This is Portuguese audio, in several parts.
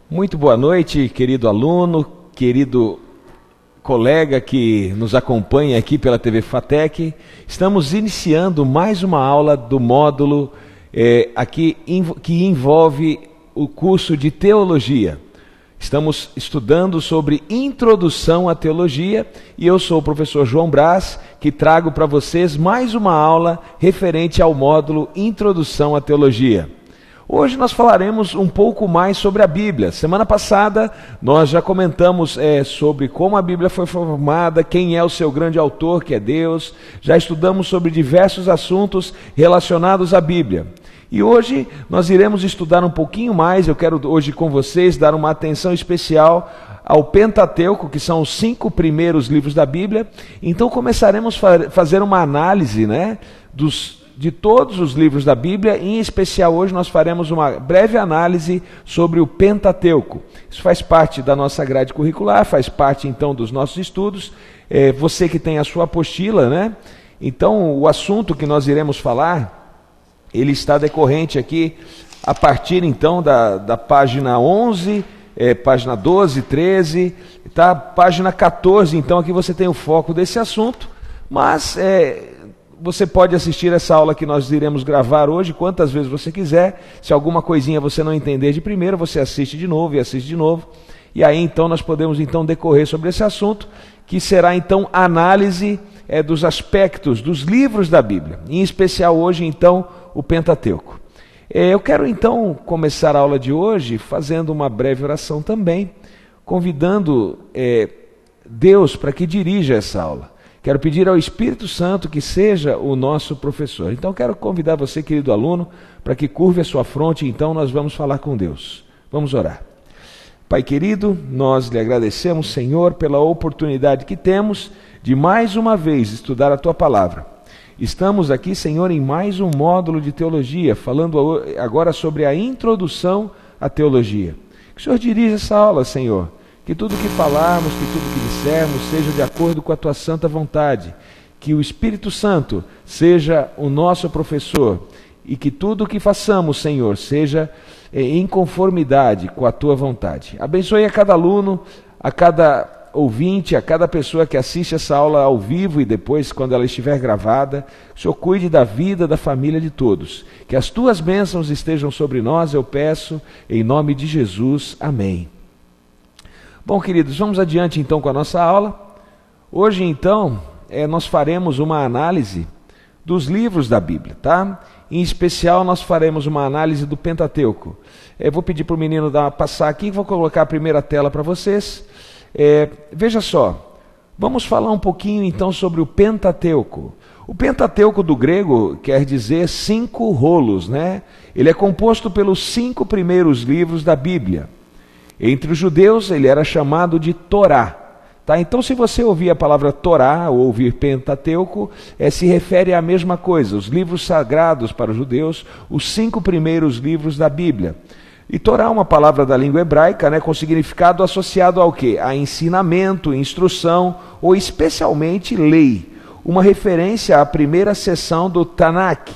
Muito boa noite, querido aluno, querido colega que nos acompanha aqui pela TV FATEC. Estamos iniciando mais uma aula do módulo que envolve o curso de Teologia. Estamos estudando sobre Introdução à Teologia e eu sou o professor João Braz, que trago para vocês mais uma aula referente ao módulo Introdução à Teologia. Hoje nós falaremos um pouco mais sobre a Bíblia. Semana passada nós já comentamos sobre como a Bíblia foi formada, quem é o seu grande autor, que é Deus. Já estudamos sobre diversos assuntos relacionados à Bíblia. E hoje nós iremos estudar um pouquinho mais. Eu quero hoje com vocês dar uma atenção especial ao Pentateuco, que são os 5 primeiros livros da Bíblia. Então começaremos a fazer uma análise, de todos os livros da Bíblia. Em especial hoje nós faremos uma breve análise sobre o Pentateuco. Isso faz parte da nossa grade curricular, faz parte então dos nossos estudos. Você que tem a sua apostila, Então o assunto que nós iremos falar, ele está decorrente aqui a partir então da página 11, página 12, 13, tá? Página 14, então aqui você tem o foco desse assunto, mas você pode assistir essa aula que nós iremos gravar hoje quantas vezes você quiser. Se alguma coisinha você não entender de primeira, você assiste de novo e assiste de novo. E aí então nós podemos então decorrer sobre esse assunto, que será então análise dos aspectos dos livros da Bíblia. Em especial hoje então o Pentateuco. Eu quero então começar a aula de hoje fazendo uma breve oração também, convidando Deus para que dirija essa aula. Quero pedir ao Espírito Santo que seja o nosso professor. Então quero convidar você, querido aluno, para que curve a sua fronte. Então nós vamos falar com Deus. Vamos orar. Pai querido, nós lhe agradecemos, Senhor, pela oportunidade que temos de mais uma vez estudar a Tua Palavra. Estamos aqui, Senhor, em mais um módulo de teologia, falando agora sobre a introdução à teologia. Que o Senhor dirija essa aula, Senhor. Que tudo que falarmos, que tudo que dissermos seja de acordo com a Tua santa vontade. Que o Espírito Santo seja o nosso professor. E que tudo o que façamos, Senhor, seja em conformidade com a Tua vontade. Abençoe a cada aluno, a cada ouvinte, a cada pessoa que assiste essa aula ao vivo e depois, quando ela estiver gravada. Que o Senhor cuide da vida, da família de todos. Que as Tuas bênçãos estejam sobre nós, eu peço, em nome de Jesus. Amém. Bom, queridos, vamos adiante então com a nossa aula. Hoje então nós faremos uma análise dos livros da Bíblia, tá? Em especial nós faremos uma análise do Pentateuco. Vou pedir para o menino passar aqui, vou colocar a primeira tela para vocês. Veja só, vamos falar um pouquinho então sobre o Pentateuco. O Pentateuco do grego quer dizer 5 rolos, Ele é composto pelos 5 primeiros livros da Bíblia. Entre os judeus ele era chamado de Torá. Tá? Então se você ouvir a palavra Torá ou ouvir Pentateuco, se refere à mesma coisa, os livros sagrados para os judeus, os 5 primeiros livros da Bíblia. E Torá é uma palavra da língua hebraica, com significado associado ao quê? A ensinamento, instrução ou especialmente lei. Uma referência à primeira seção do Tanakh,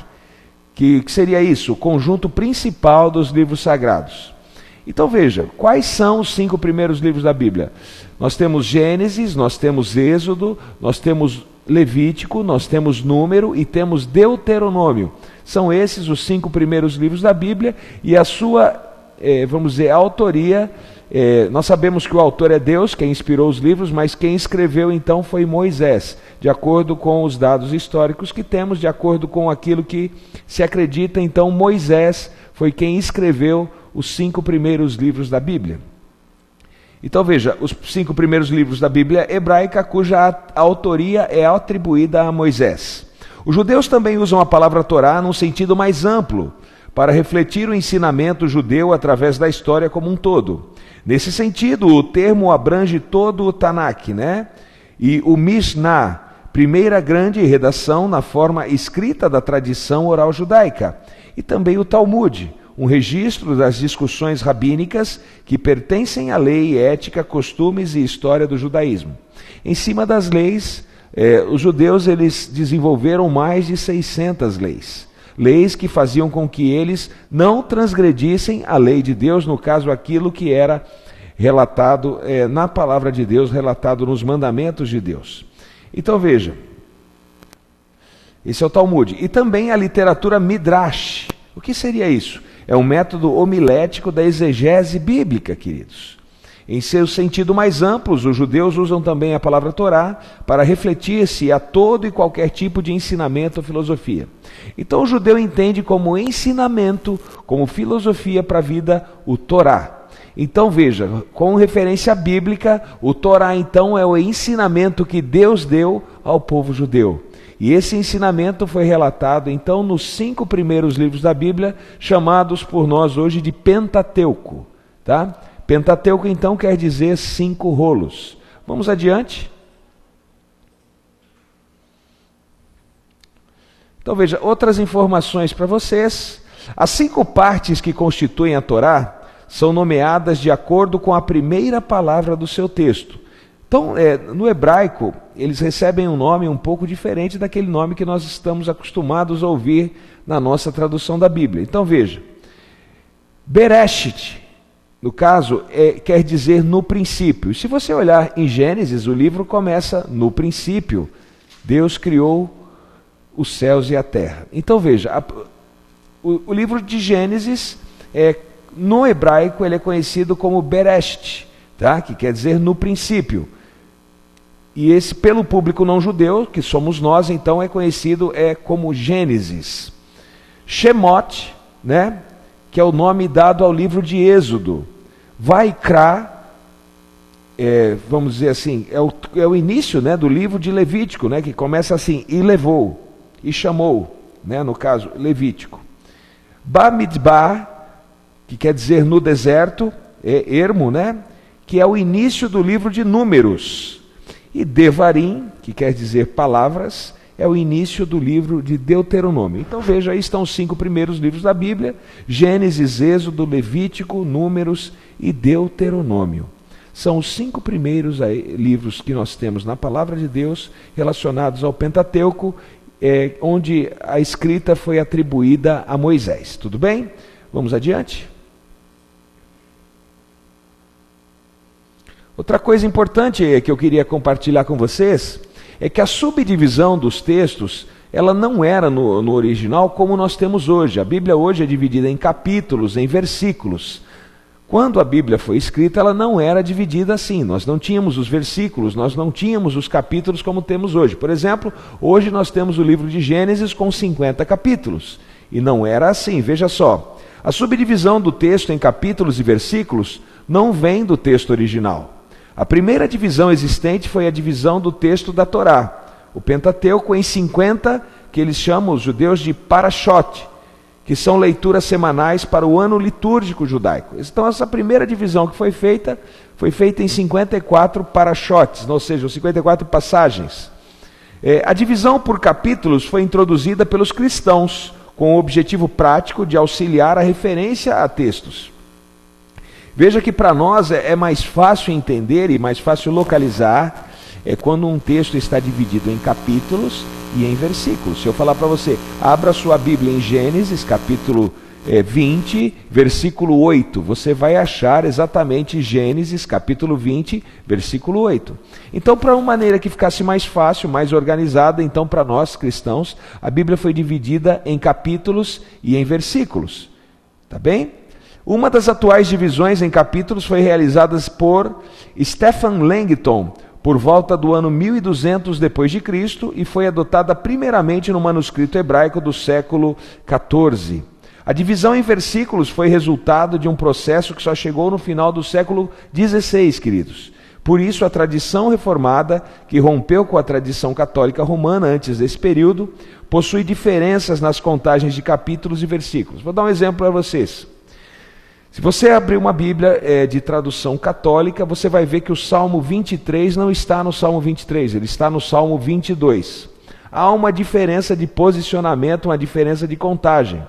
que seria isso, o conjunto principal dos livros sagrados. Então veja, quais são os 5 primeiros livros da Bíblia? Nós temos Gênesis, nós temos Êxodo, nós temos Levítico, nós temos Número e temos Deuteronômio. São esses os 5 primeiros livros da Bíblia e a sua, autoria. Nós sabemos que o autor é Deus, quem inspirou os livros, mas quem escreveu então foi Moisés, de acordo com os dados históricos que temos, de acordo com aquilo que se acredita, então Moisés foi quem escreveu os 5 primeiros livros da Bíblia. Então veja, os 5 primeiros livros da Bíblia hebraica, cuja autoria é atribuída a Moisés. Os judeus também usam a palavra Torá num sentido mais amplo, para refletir o ensinamento judeu através da história como um todo. Nesse sentido, o termo abrange todo o Tanakh, E o Mishnah, primeira grande redação na forma escrita da tradição oral judaica, e também o Talmud, um registro das discussões rabínicas que pertencem à lei, ética, costumes e história do judaísmo. Em cima das leis, os judeus eles desenvolveram mais de 600 leis. leis que faziam com que eles não transgredissem a lei de Deus, no caso aquilo que era relatado na palavra de Deus, relatado nos mandamentos de Deus. Então veja, esse é o Talmud. E também a literatura Midrash. O que seria isso? É um método homilético da exegese bíblica, queridos. Em seu sentido mais amplo, os judeus usam também a palavra Torá para refletir-se a todo e qualquer tipo de ensinamento ou filosofia. Então o judeu entende como ensinamento, como filosofia para a vida, o Torá. Então veja, com referência bíblica, o Torá então é o ensinamento que Deus deu ao povo judeu. E esse ensinamento foi relatado então nos 5 primeiros livros da Bíblia, chamados por nós hoje de Pentateuco, tá? Pentateuco então quer dizer 5 rolos. Vamos adiante? Então veja, outras informações para vocês. As 5 partes que constituem a Torá são nomeadas de acordo com a primeira palavra do seu texto. Então, no hebraico, eles recebem um nome um pouco diferente daquele nome que nós estamos acostumados a ouvir na nossa tradução da Bíblia. Então veja, Bereshit, no caso, quer dizer no princípio. Se você olhar em Gênesis, o livro começa no princípio. Deus criou os céus e a terra. Então veja, o livro de Gênesis, no hebraico, ele é conhecido como Bereshit, tá? Que quer dizer no princípio. E esse, pelo público não judeu, que somos nós, então é conhecido como Gênesis. Shemot, né? Que é o nome dado ao livro de Êxodo. Vaikra, vamos dizer assim, é o início, né, do livro de Levítico, né, que começa assim, e levou, e chamou, né, no caso, Levítico. Bamidbar, que quer dizer no deserto, ermo, né, que é o início do livro de Números. E Devarim, que quer dizer palavras, é o início do livro de Deuteronômio. Então veja, aí estão os 5 primeiros livros da Bíblia: Gênesis, Êxodo, Levítico, Números e Deuteronômio. São os 5 primeiros livros que nós temos na palavra de Deus relacionados ao Pentateuco, onde a escrita foi atribuída a Moisés. Tudo bem? Vamos adiante? Outra coisa importante que eu queria compartilhar com vocês é que a subdivisão dos textos, ela não era no original como nós temos hoje. A Bíblia hoje é dividida em capítulos, em versículos. Quando a Bíblia foi escrita, ela não era dividida assim. Nós não tínhamos os versículos, nós não tínhamos os capítulos como temos hoje. Por exemplo, hoje nós temos o livro de Gênesis com 50 capítulos. E não era assim, veja só. A subdivisão do texto em capítulos e versículos não vem do texto original. A primeira divisão existente foi a divisão do texto da Torá, o Pentateuco, em 50, que eles chamam os judeus de parashot, que são leituras semanais para o ano litúrgico judaico. Então essa primeira divisão que foi feita em 54 parashotes, ou seja, 54 passagens. A divisão por capítulos foi introduzida pelos cristãos, com o objetivo prático de auxiliar a referência a textos. Veja que para nós é mais fácil entender e mais fácil localizar quando um texto está dividido em capítulos e em versículos. Se eu falar para você, abra sua Bíblia em Gênesis, capítulo 20, versículo 8, você vai achar exatamente Gênesis, capítulo 20, versículo 8. Então, para uma maneira que ficasse mais fácil, mais organizada, então para nós cristãos, a Bíblia foi dividida em capítulos e em versículos. Tá bem? Uma das atuais divisões em capítulos foi realizada por Stephen Langton, por volta do ano 1200 depois de Cristo, e foi adotada primeiramente no manuscrito hebraico do século XIV. A divisão em versículos foi resultado de um processo que só chegou no final do século XVI, queridos. Por isso, a tradição reformada, que rompeu com a tradição católica romana antes desse período, possui diferenças nas contagens de capítulos e versículos. Vou dar um exemplo para vocês. Se você abrir uma Bíblia de tradução católica, você vai ver que o Salmo 23 não está no Salmo 23, ele está no Salmo 22. Há uma diferença de posicionamento, uma diferença de contagem,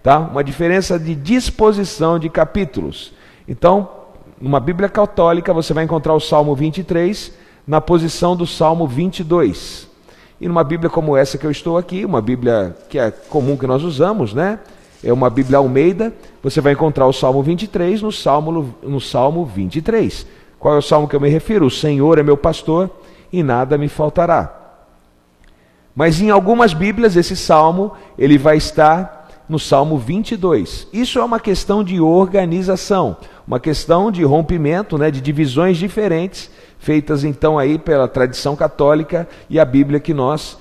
tá? Uma diferença de disposição de capítulos. Então, numa Bíblia católica, você vai encontrar o Salmo 23 na posição do Salmo 22. E numa Bíblia como essa que eu estou aqui, uma Bíblia que é comum que nós usamos, né? É uma Bíblia Almeida, você vai encontrar o Salmo 23 no Salmo 23. Qual é o salmo que eu me refiro? O Senhor é meu pastor e nada me faltará. Mas em algumas Bíblias esse salmo, ele vai estar no Salmo 22. Isso é uma questão de organização, uma questão de rompimento, né, de divisões diferentes, feitas então aí pela tradição católica e a Bíblia que nós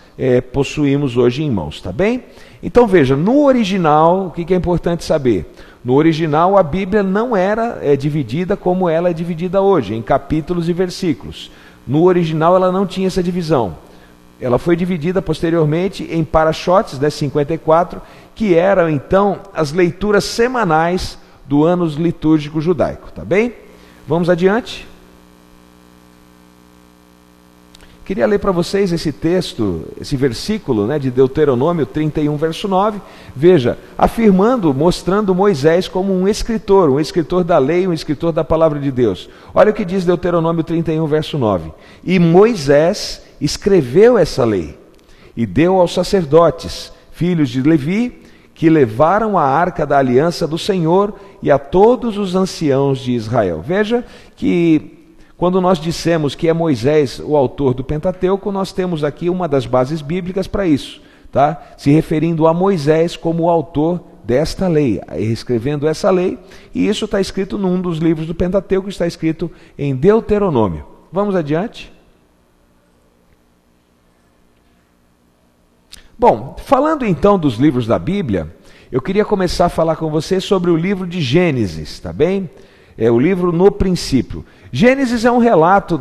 possuímos hoje em mãos, tá bem? Então veja, no original, o que é importante saber? No original a Bíblia não era dividida como ela é dividida hoje, em capítulos e versículos. No original ela não tinha essa divisão. Ela foi dividida posteriormente em parachotes, 54, que eram então as leituras semanais do ano litúrgico judaico, tá bem? Vamos adiante. Queria ler para vocês esse texto, esse versículo, né, de Deuteronômio 31, verso 9. Veja, afirmando, mostrando Moisés como um escritor da lei, um escritor da palavra de Deus. Olha o que diz Deuteronômio 31, verso 9. E Moisés escreveu essa lei e deu aos sacerdotes, filhos de Levi, que levaram a arca da aliança do Senhor e a todos os anciãos de Israel. Veja que quando nós dissemos que é Moisés o autor do Pentateuco, nós temos aqui uma das bases bíblicas para isso, tá? Se referindo a Moisés como o autor desta lei, escrevendo essa lei, e isso está escrito num dos livros do Pentateuco, está escrito em Deuteronômio. Vamos adiante? Bom, falando então dos livros da Bíblia, eu queria começar a falar com você sobre o livro de Gênesis, tá bem? É o livro no princípio. Gênesis é um relato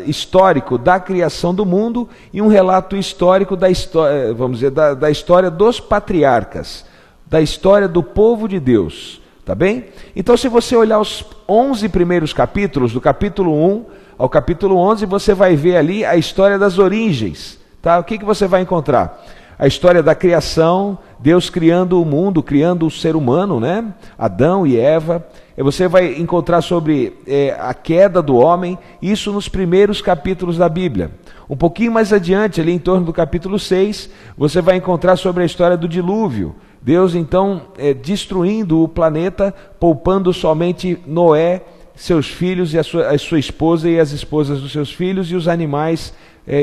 histórico da criação do mundo e um relato histórico da história, vamos dizer, da história dos patriarcas, da história do povo de Deus, tá bem? Então, se você olhar os 11 primeiros capítulos, do capítulo 1 ao capítulo 11, você vai ver ali a história das origens, tá? O que você vai encontrar? A história da criação, Deus criando o mundo, criando o ser humano, né? Adão e Eva. Você vai encontrar sobre a queda do homem, isso nos primeiros capítulos da Bíblia. Um pouquinho mais adiante, ali em torno do capítulo 6, você vai encontrar sobre a história do dilúvio. Deus então destruindo o planeta, poupando somente Noé, seus filhos e a sua esposa e as esposas dos seus filhos e os animais,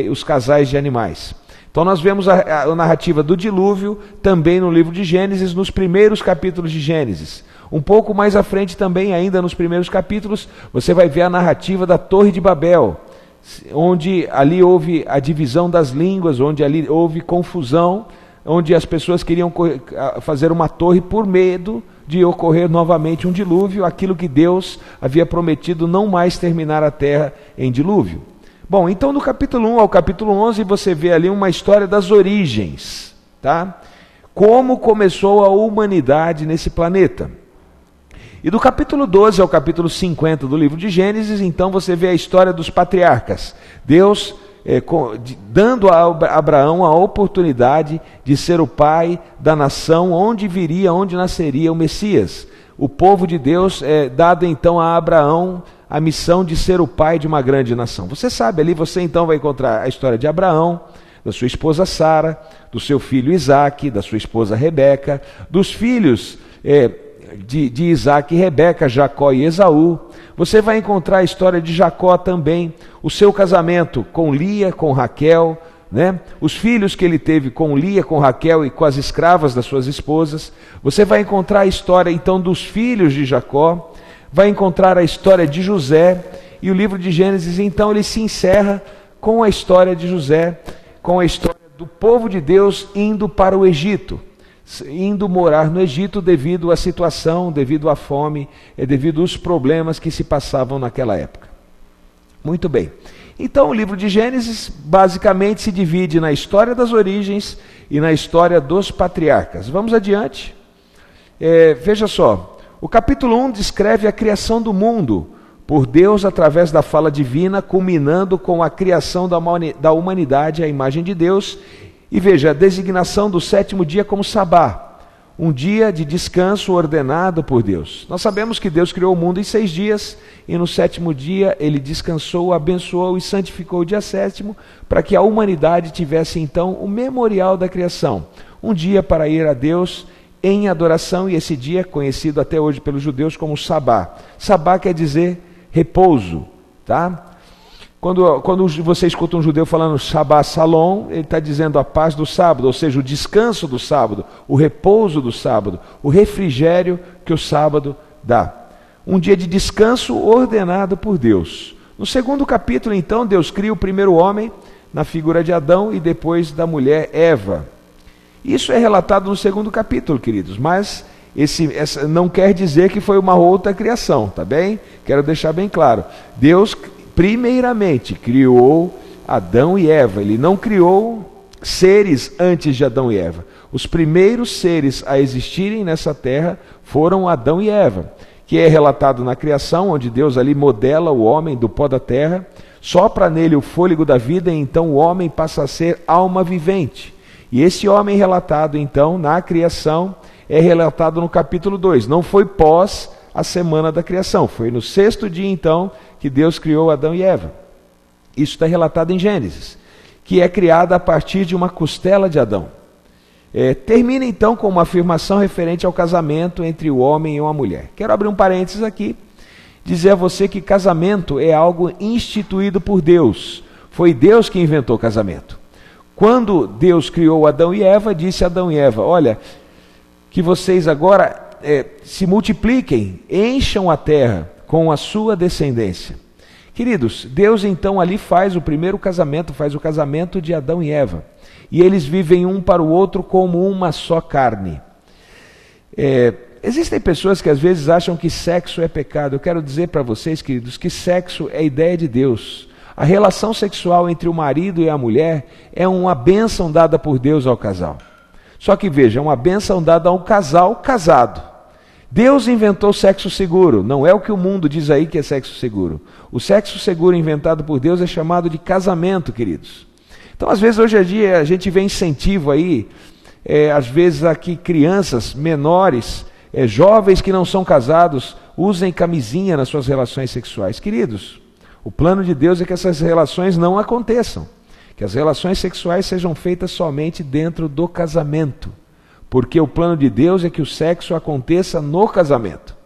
os casais de animais. Então nós vemos a narrativa do dilúvio também no livro de Gênesis, nos primeiros capítulos de Gênesis. Um pouco mais à frente também, ainda nos primeiros capítulos, você vai ver a narrativa da Torre de Babel, onde ali houve a divisão das línguas, onde ali houve confusão, onde as pessoas queriam fazer uma torre por medo de ocorrer novamente um dilúvio, aquilo que Deus havia prometido não mais terminar a terra em dilúvio. Bom, então do capítulo 1 ao capítulo 11 você vê ali uma história das origens, tá? Como começou a humanidade nesse planeta. E do capítulo 12 ao capítulo 50 do livro de Gênesis, então você vê a história dos patriarcas. Deus dando a Abraão a oportunidade de ser o pai da nação onde nasceria o Messias. O povo de Deus dado então a Abraão a missão de ser o pai de uma grande nação. Você sabe, ali você então vai encontrar a história de Abraão, da sua esposa Sara, do seu filho Isaque, da sua esposa Rebeca, dos filhos de Isaque e Rebeca, Jacó e Esaú. Você vai encontrar a história de Jacó também, o seu casamento com Lia, com Raquel, né? Os filhos que ele teve com Lia, com Raquel e com as escravas das suas esposas. Você vai encontrar a história então dos filhos de Jacó, vai encontrar a história de José, e o livro de Gênesis então ele se encerra com a história de José, com a história do povo de Deus indo para o Egito, indo morar no Egito devido à situação, devido à fome, devido aos problemas que se passavam naquela época. Muito bem. Então o livro de Gênesis basicamente se divide na história das origens e na história dos patriarcas. Vamos adiante. Veja só, o capítulo 1 descreve a criação do mundo por Deus através da fala divina, culminando com a criação da humanidade à imagem de Deus. E veja, a designação do sétimo dia como Sabá, um dia de descanso ordenado por Deus. Nós sabemos que Deus criou o mundo em 6 dias, e no 7º dia ele descansou, abençoou e santificou o dia 7º, para que a humanidade tivesse então o memorial da criação, um dia para ir a Deus em adoração, e esse dia é conhecido até hoje pelos judeus como Sabá. Sabá quer dizer repouso, tá? Quando você escuta um judeu falando Shabbat Shalom, ele está dizendo a paz do sábado, ou seja, o descanso do sábado, o repouso do sábado, o refrigério que o sábado dá. Um dia de descanso ordenado por Deus. No 2º capítulo, então, Deus cria o primeiro homem na figura de Adão e depois da mulher Eva. Isso é relatado no 2º capítulo, queridos, mas essa não quer dizer que foi uma outra criação, tá bem? Quero deixar bem claro. Deus primeiramente criou Adão e Eva. Ele não criou seres antes de Adão e Eva. Os primeiros seres a existirem nessa terra foram Adão e Eva, que é relatado na criação, onde Deus ali modela o homem do pó da terra, sopra nele o fôlego da vida, e então o homem passa a ser alma vivente. E esse homem relatado então na criação é relatado no capítulo 2. Não foi pós a semana da criação, foi no 6º dia então que Deus criou Adão e Eva. Isso está relatado em Gênesis, que é criada a partir de uma costela de Adão. Termina então com uma afirmação referente ao casamento entre o homem e uma mulher. Quero abrir um parênteses aqui, dizer a você que casamento é algo instituído por Deus. Foi Deus que inventou o casamento. Quando Deus criou Adão e Eva, disse a Adão e Eva: olha, que vocês agora se multipliquem, encham a terra com a sua descendência. Queridos, Deus então ali faz o primeiro casamento, faz o casamento de Adão e Eva. E eles vivem um para o outro como uma só carne. Existem pessoas que às vezes acham que sexo é pecado. Eu quero dizer para vocês, queridos, que sexo é ideia de Deus. A relação sexual entre o marido e a mulher é uma bênção dada por Deus ao casal. Só que veja, é uma bênção dada a um casal casado. Deus inventou o sexo seguro, não é o que o mundo diz aí que é sexo seguro. O sexo seguro inventado por Deus é chamado de casamento, queridos. Então, às vezes, hoje em dia, a gente vê incentivo aí, às vezes aqui crianças menores, jovens que não são casados, usem camisinha nas suas relações sexuais. Queridos, o plano de Deus é que essas relações não aconteçam, que as relações sexuais sejam feitas somente dentro do casamento. Porque o plano de Deus é que o sexo aconteça no casamento.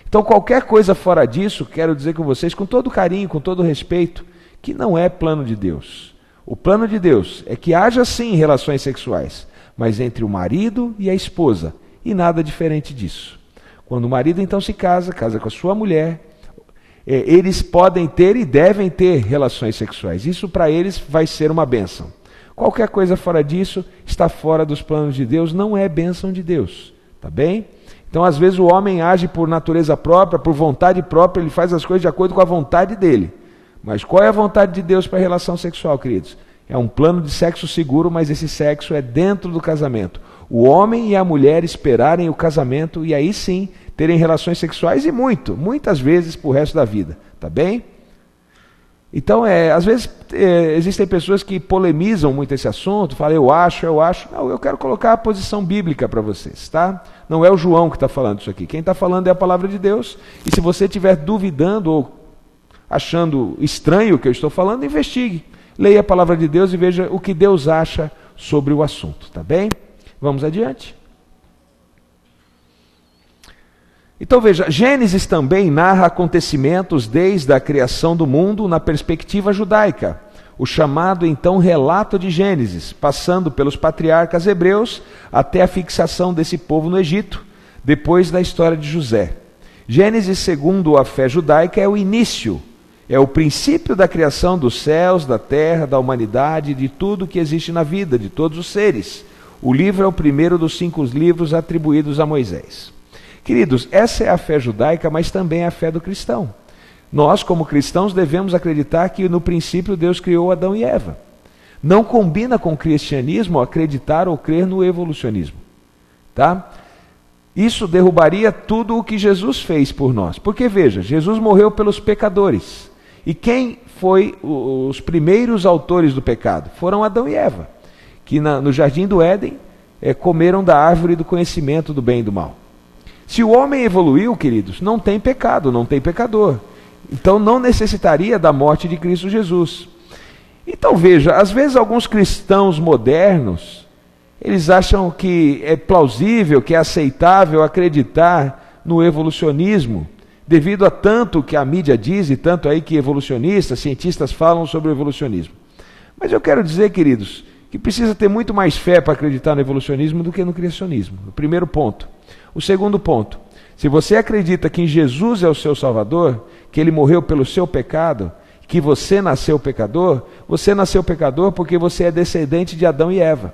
Então, qualquer coisa fora disso, quero dizer com vocês, com todo carinho, com todo respeito, que não é plano de Deus. O plano de Deus é que haja sim relações sexuais, mas entre o marido e a esposa, e nada diferente disso. Quando o marido então se casa com a sua mulher, eles podem ter e devem ter relações sexuais. Isso para eles vai ser uma bênção. Qualquer coisa fora disso está fora dos planos de Deus, não é bênção de Deus, tá bem? Então, às vezes o homem age por natureza própria, por vontade própria, ele faz as coisas de acordo com a vontade dele. Mas qual é a vontade de Deus para a relação sexual, queridos? É um plano de sexo seguro, mas esse sexo é dentro do casamento. O homem e a mulher esperarem o casamento e aí sim terem relações sexuais e muitas vezes para o resto da vida, tá bem? Então, às vezes, existem pessoas que polemizam muito esse assunto, falam, eu acho. Não, eu quero colocar a posição bíblica para vocês, tá? Não é o João que está falando isso aqui. Quem está falando é a palavra de Deus. E se você estiver duvidando ou achando estranho o que eu estou falando, investigue. Leia a palavra de Deus e veja o que Deus acha sobre o assunto, tá bem? Vamos adiante. Então veja, Gênesis também narra acontecimentos desde a criação do mundo na perspectiva judaica. O chamado então relato de Gênesis, passando pelos patriarcas hebreus até a fixação desse povo no Egito, depois da história de José. Gênesis, segundo a fé judaica, é o início, é o princípio da criação dos céus, da terra, da humanidade, de tudo que existe na vida, de todos os seres. O livro é o primeiro dos 5 livros atribuídos a Moisés. Queridos, essa é a fé judaica, mas também é a fé do cristão. Nós, como cristãos, devemos acreditar que no princípio Deus criou Adão e Eva. Não combina com o cristianismo acreditar ou crer no evolucionismo. Tá? Isso derrubaria tudo o que Jesus fez por nós. Porque veja, Jesus morreu pelos pecadores. E quem foi os primeiros autores do pecado? Foram Adão e Eva, que no jardim do Éden comeram da árvore do conhecimento do bem e do mal. Se o homem evoluiu, queridos, não tem pecado, não tem pecador. Então não necessitaria da morte de Cristo Jesus. Então veja, às vezes alguns cristãos modernos, eles acham que é plausível, que é aceitável acreditar no evolucionismo, devido a tanto que a mídia diz e tanto aí que evolucionistas, cientistas falam sobre o evolucionismo. Mas eu quero dizer, queridos, que precisa ter muito mais fé para acreditar no evolucionismo do que no criacionismo. O primeiro ponto. O segundo ponto, se você acredita que Jesus é o seu Salvador, que Ele morreu pelo seu pecado, que você nasceu pecador porque você é descendente de Adão e Eva.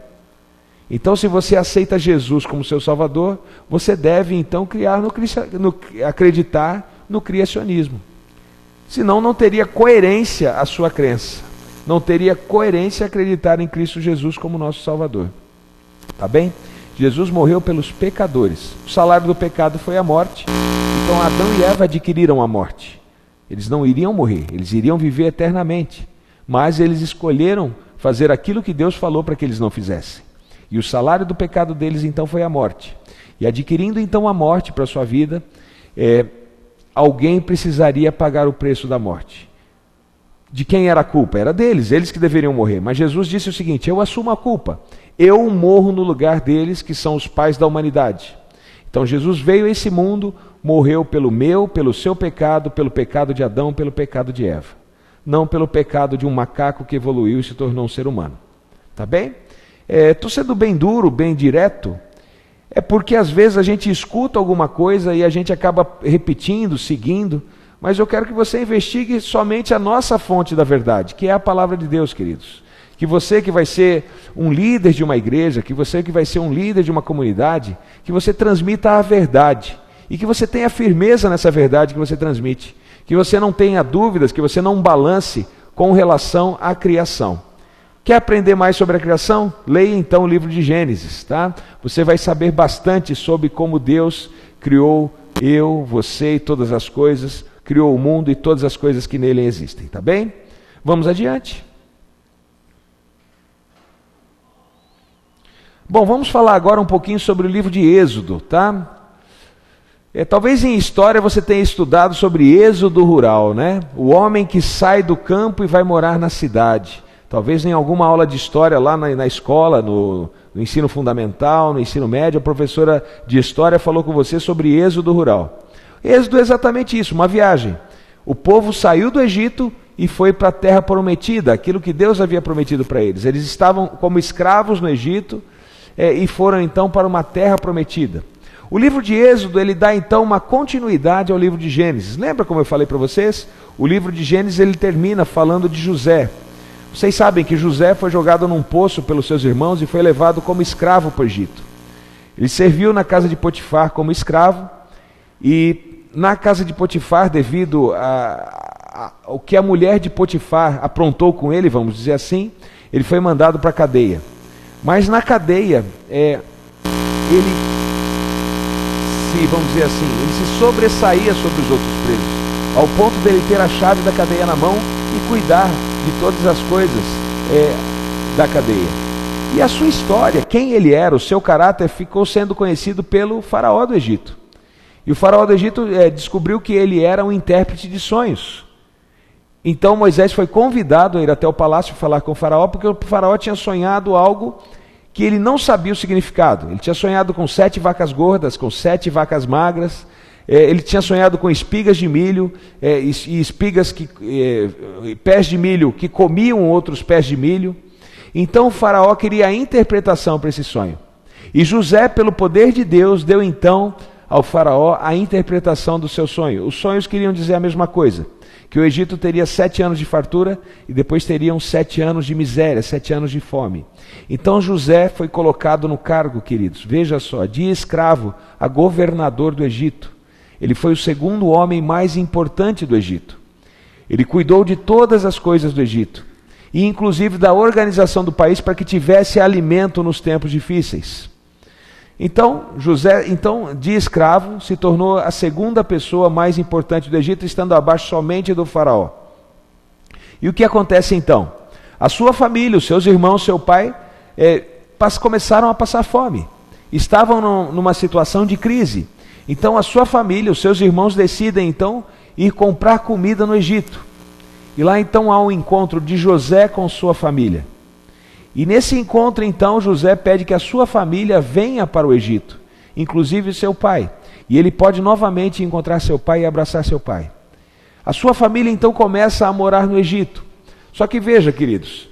Então, se você aceita Jesus como seu Salvador, você deve então acreditar no criacionismo. Senão não teria coerência a sua crença. Não teria coerência acreditar em Cristo Jesus como nosso Salvador. Tá bem? Jesus morreu pelos pecadores. O salário do pecado foi a morte. Então Adão e Eva adquiriram a morte. Eles não iriam morrer, eles iriam viver eternamente. Mas eles escolheram fazer aquilo que Deus falou para que eles não fizessem. E o salário do pecado deles então foi a morte. E adquirindo então a morte para a sua vida, alguém precisaria pagar o preço da morte. De quem era a culpa? Era deles, eles que deveriam morrer. Mas Jesus disse o seguinte: eu assumo a culpa. Eu morro no lugar deles, que são os pais da humanidade. Então Jesus veio a esse mundo, morreu pelo seu pecado, pelo pecado de Adão, pelo pecado de Eva. Não pelo pecado de um macaco que evoluiu e se tornou um ser humano. Tá bem? Estou sendo bem duro, bem direto. É porque às vezes a gente escuta alguma coisa e a gente acaba repetindo, seguindo. Mas eu quero que você investigue somente a nossa fonte da verdade, que é a palavra de Deus, queridos. Que você que vai ser um líder de uma igreja, que você que vai ser um líder de uma comunidade, que você transmita a verdade. E que você tenha firmeza nessa verdade que você transmite. Que você não tenha dúvidas, que você não balance com relação à criação. Quer aprender mais sobre a criação? Leia então o livro de Gênesis, tá? Você vai saber bastante sobre como Deus criou eu, você e todas as coisas, criou o mundo e todas as coisas que nele existem, tá bem? Vamos adiante. Bom, vamos falar agora um pouquinho sobre o livro de Êxodo, tá? Talvez em história você tenha estudado sobre êxodo rural, né? O homem que sai do campo e vai morar na cidade. Talvez em alguma aula de história lá na escola, no ensino fundamental, no ensino médio, a professora de história falou com você sobre êxodo rural. Êxodo é exatamente isso, uma viagem. O povo saiu do Egito e foi para a terra prometida, aquilo que Deus havia prometido para eles. Eles estavam como escravos no Egito e foram então para uma terra prometida. O livro de Êxodo, ele dá então uma continuidade ao livro de Gênesis. Lembra como eu falei para vocês? O livro de Gênesis, ele termina falando de José. Vocês sabem que José foi jogado num poço pelos seus irmãos e foi levado como escravo para o Egito. Ele serviu na casa de Potifar como escravo, e na casa de Potifar, devido ao que a mulher de Potifar aprontou com ele, vamos dizer assim, ele foi mandado para a cadeia. Mas na cadeia, ele se sobressaía sobre os outros presos, ao ponto dele ter a chave da cadeia na mão e cuidar de todas as coisas da cadeia. E a sua história, quem ele era, o seu caráter, ficou sendo conhecido pelo faraó do Egito. E o faraó do Egito descobriu que ele era um intérprete de sonhos. Então Moisés foi convidado a ir até o palácio falar com o faraó, porque o faraó tinha sonhado algo que ele não sabia o significado. Ele tinha sonhado com 7 vacas gordas, com 7 vacas magras. Ele tinha sonhado com espigas de milho e pés de milho que comiam outros pés de milho. Então o faraó queria a interpretação para esse sonho. E José, pelo poder de Deus, deu então ao faraó a interpretação do seu sonho. Os sonhos queriam dizer a mesma coisa, que o Egito teria 7 anos de fartura e depois teriam 7 anos de miséria, 7 anos de fome. Então José foi colocado no cargo, queridos, veja só, de escravo a governador do Egito. Ele foi o segundo homem mais importante do Egito. Ele cuidou de todas as coisas do Egito, e inclusive da organização do país para que tivesse alimento nos tempos difíceis. Então, José, de escravo, se tornou a segunda pessoa mais importante do Egito, estando abaixo somente do faraó. E o que acontece então? A sua família, os seus irmãos, seu pai, começaram a passar fome. Estavam numa situação de crise. Então a sua família, os seus irmãos decidem então ir comprar comida no Egito. E lá então há um encontro de José com sua família. E nesse encontro então José pede que a sua família venha para o Egito, inclusive seu pai. E ele pode novamente encontrar seu pai e abraçar seu pai. A sua família então começa a morar no Egito. Só que veja, queridos,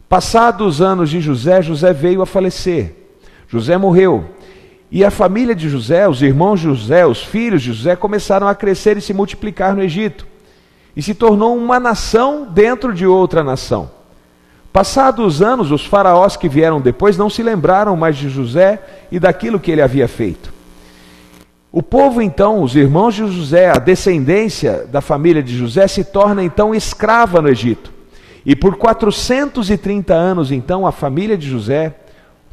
passados os anos de José, José veio a falecer. José morreu. E a família de José, os irmãos de José, os filhos de José, começaram a crescer e se multiplicar no Egito. E se tornou uma nação dentro de outra nação. Passados os anos, os faraós que vieram depois não se lembraram mais de José e daquilo que ele havia feito. O povo então, os irmãos de José, a descendência da família de José, se torna então escrava no Egito. E por 430 anos então, a família de José,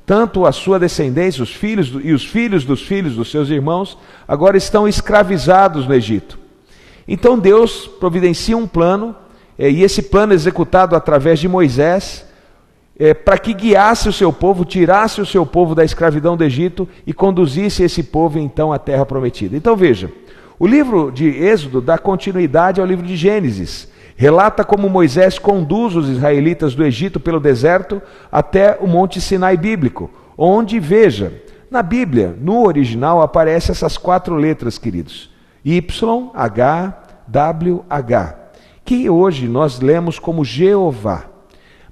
tanto a sua descendência, os filhos e os filhos dos seus irmãos, agora estão escravizados no Egito. Então Deus providencia um plano, e esse plano executado através de Moisés, para que guiasse o seu povo, tirasse o seu povo da escravidão do Egito e conduzisse esse povo então à terra prometida. Então veja, o livro de Êxodo dá continuidade ao livro de Gênesis. Relata como Moisés conduz os israelitas do Egito pelo deserto até o Monte Sinai bíblico, onde, veja, na Bíblia, no original, aparecem essas 4 letras, queridos. YHWH, que hoje nós lemos como Jeová.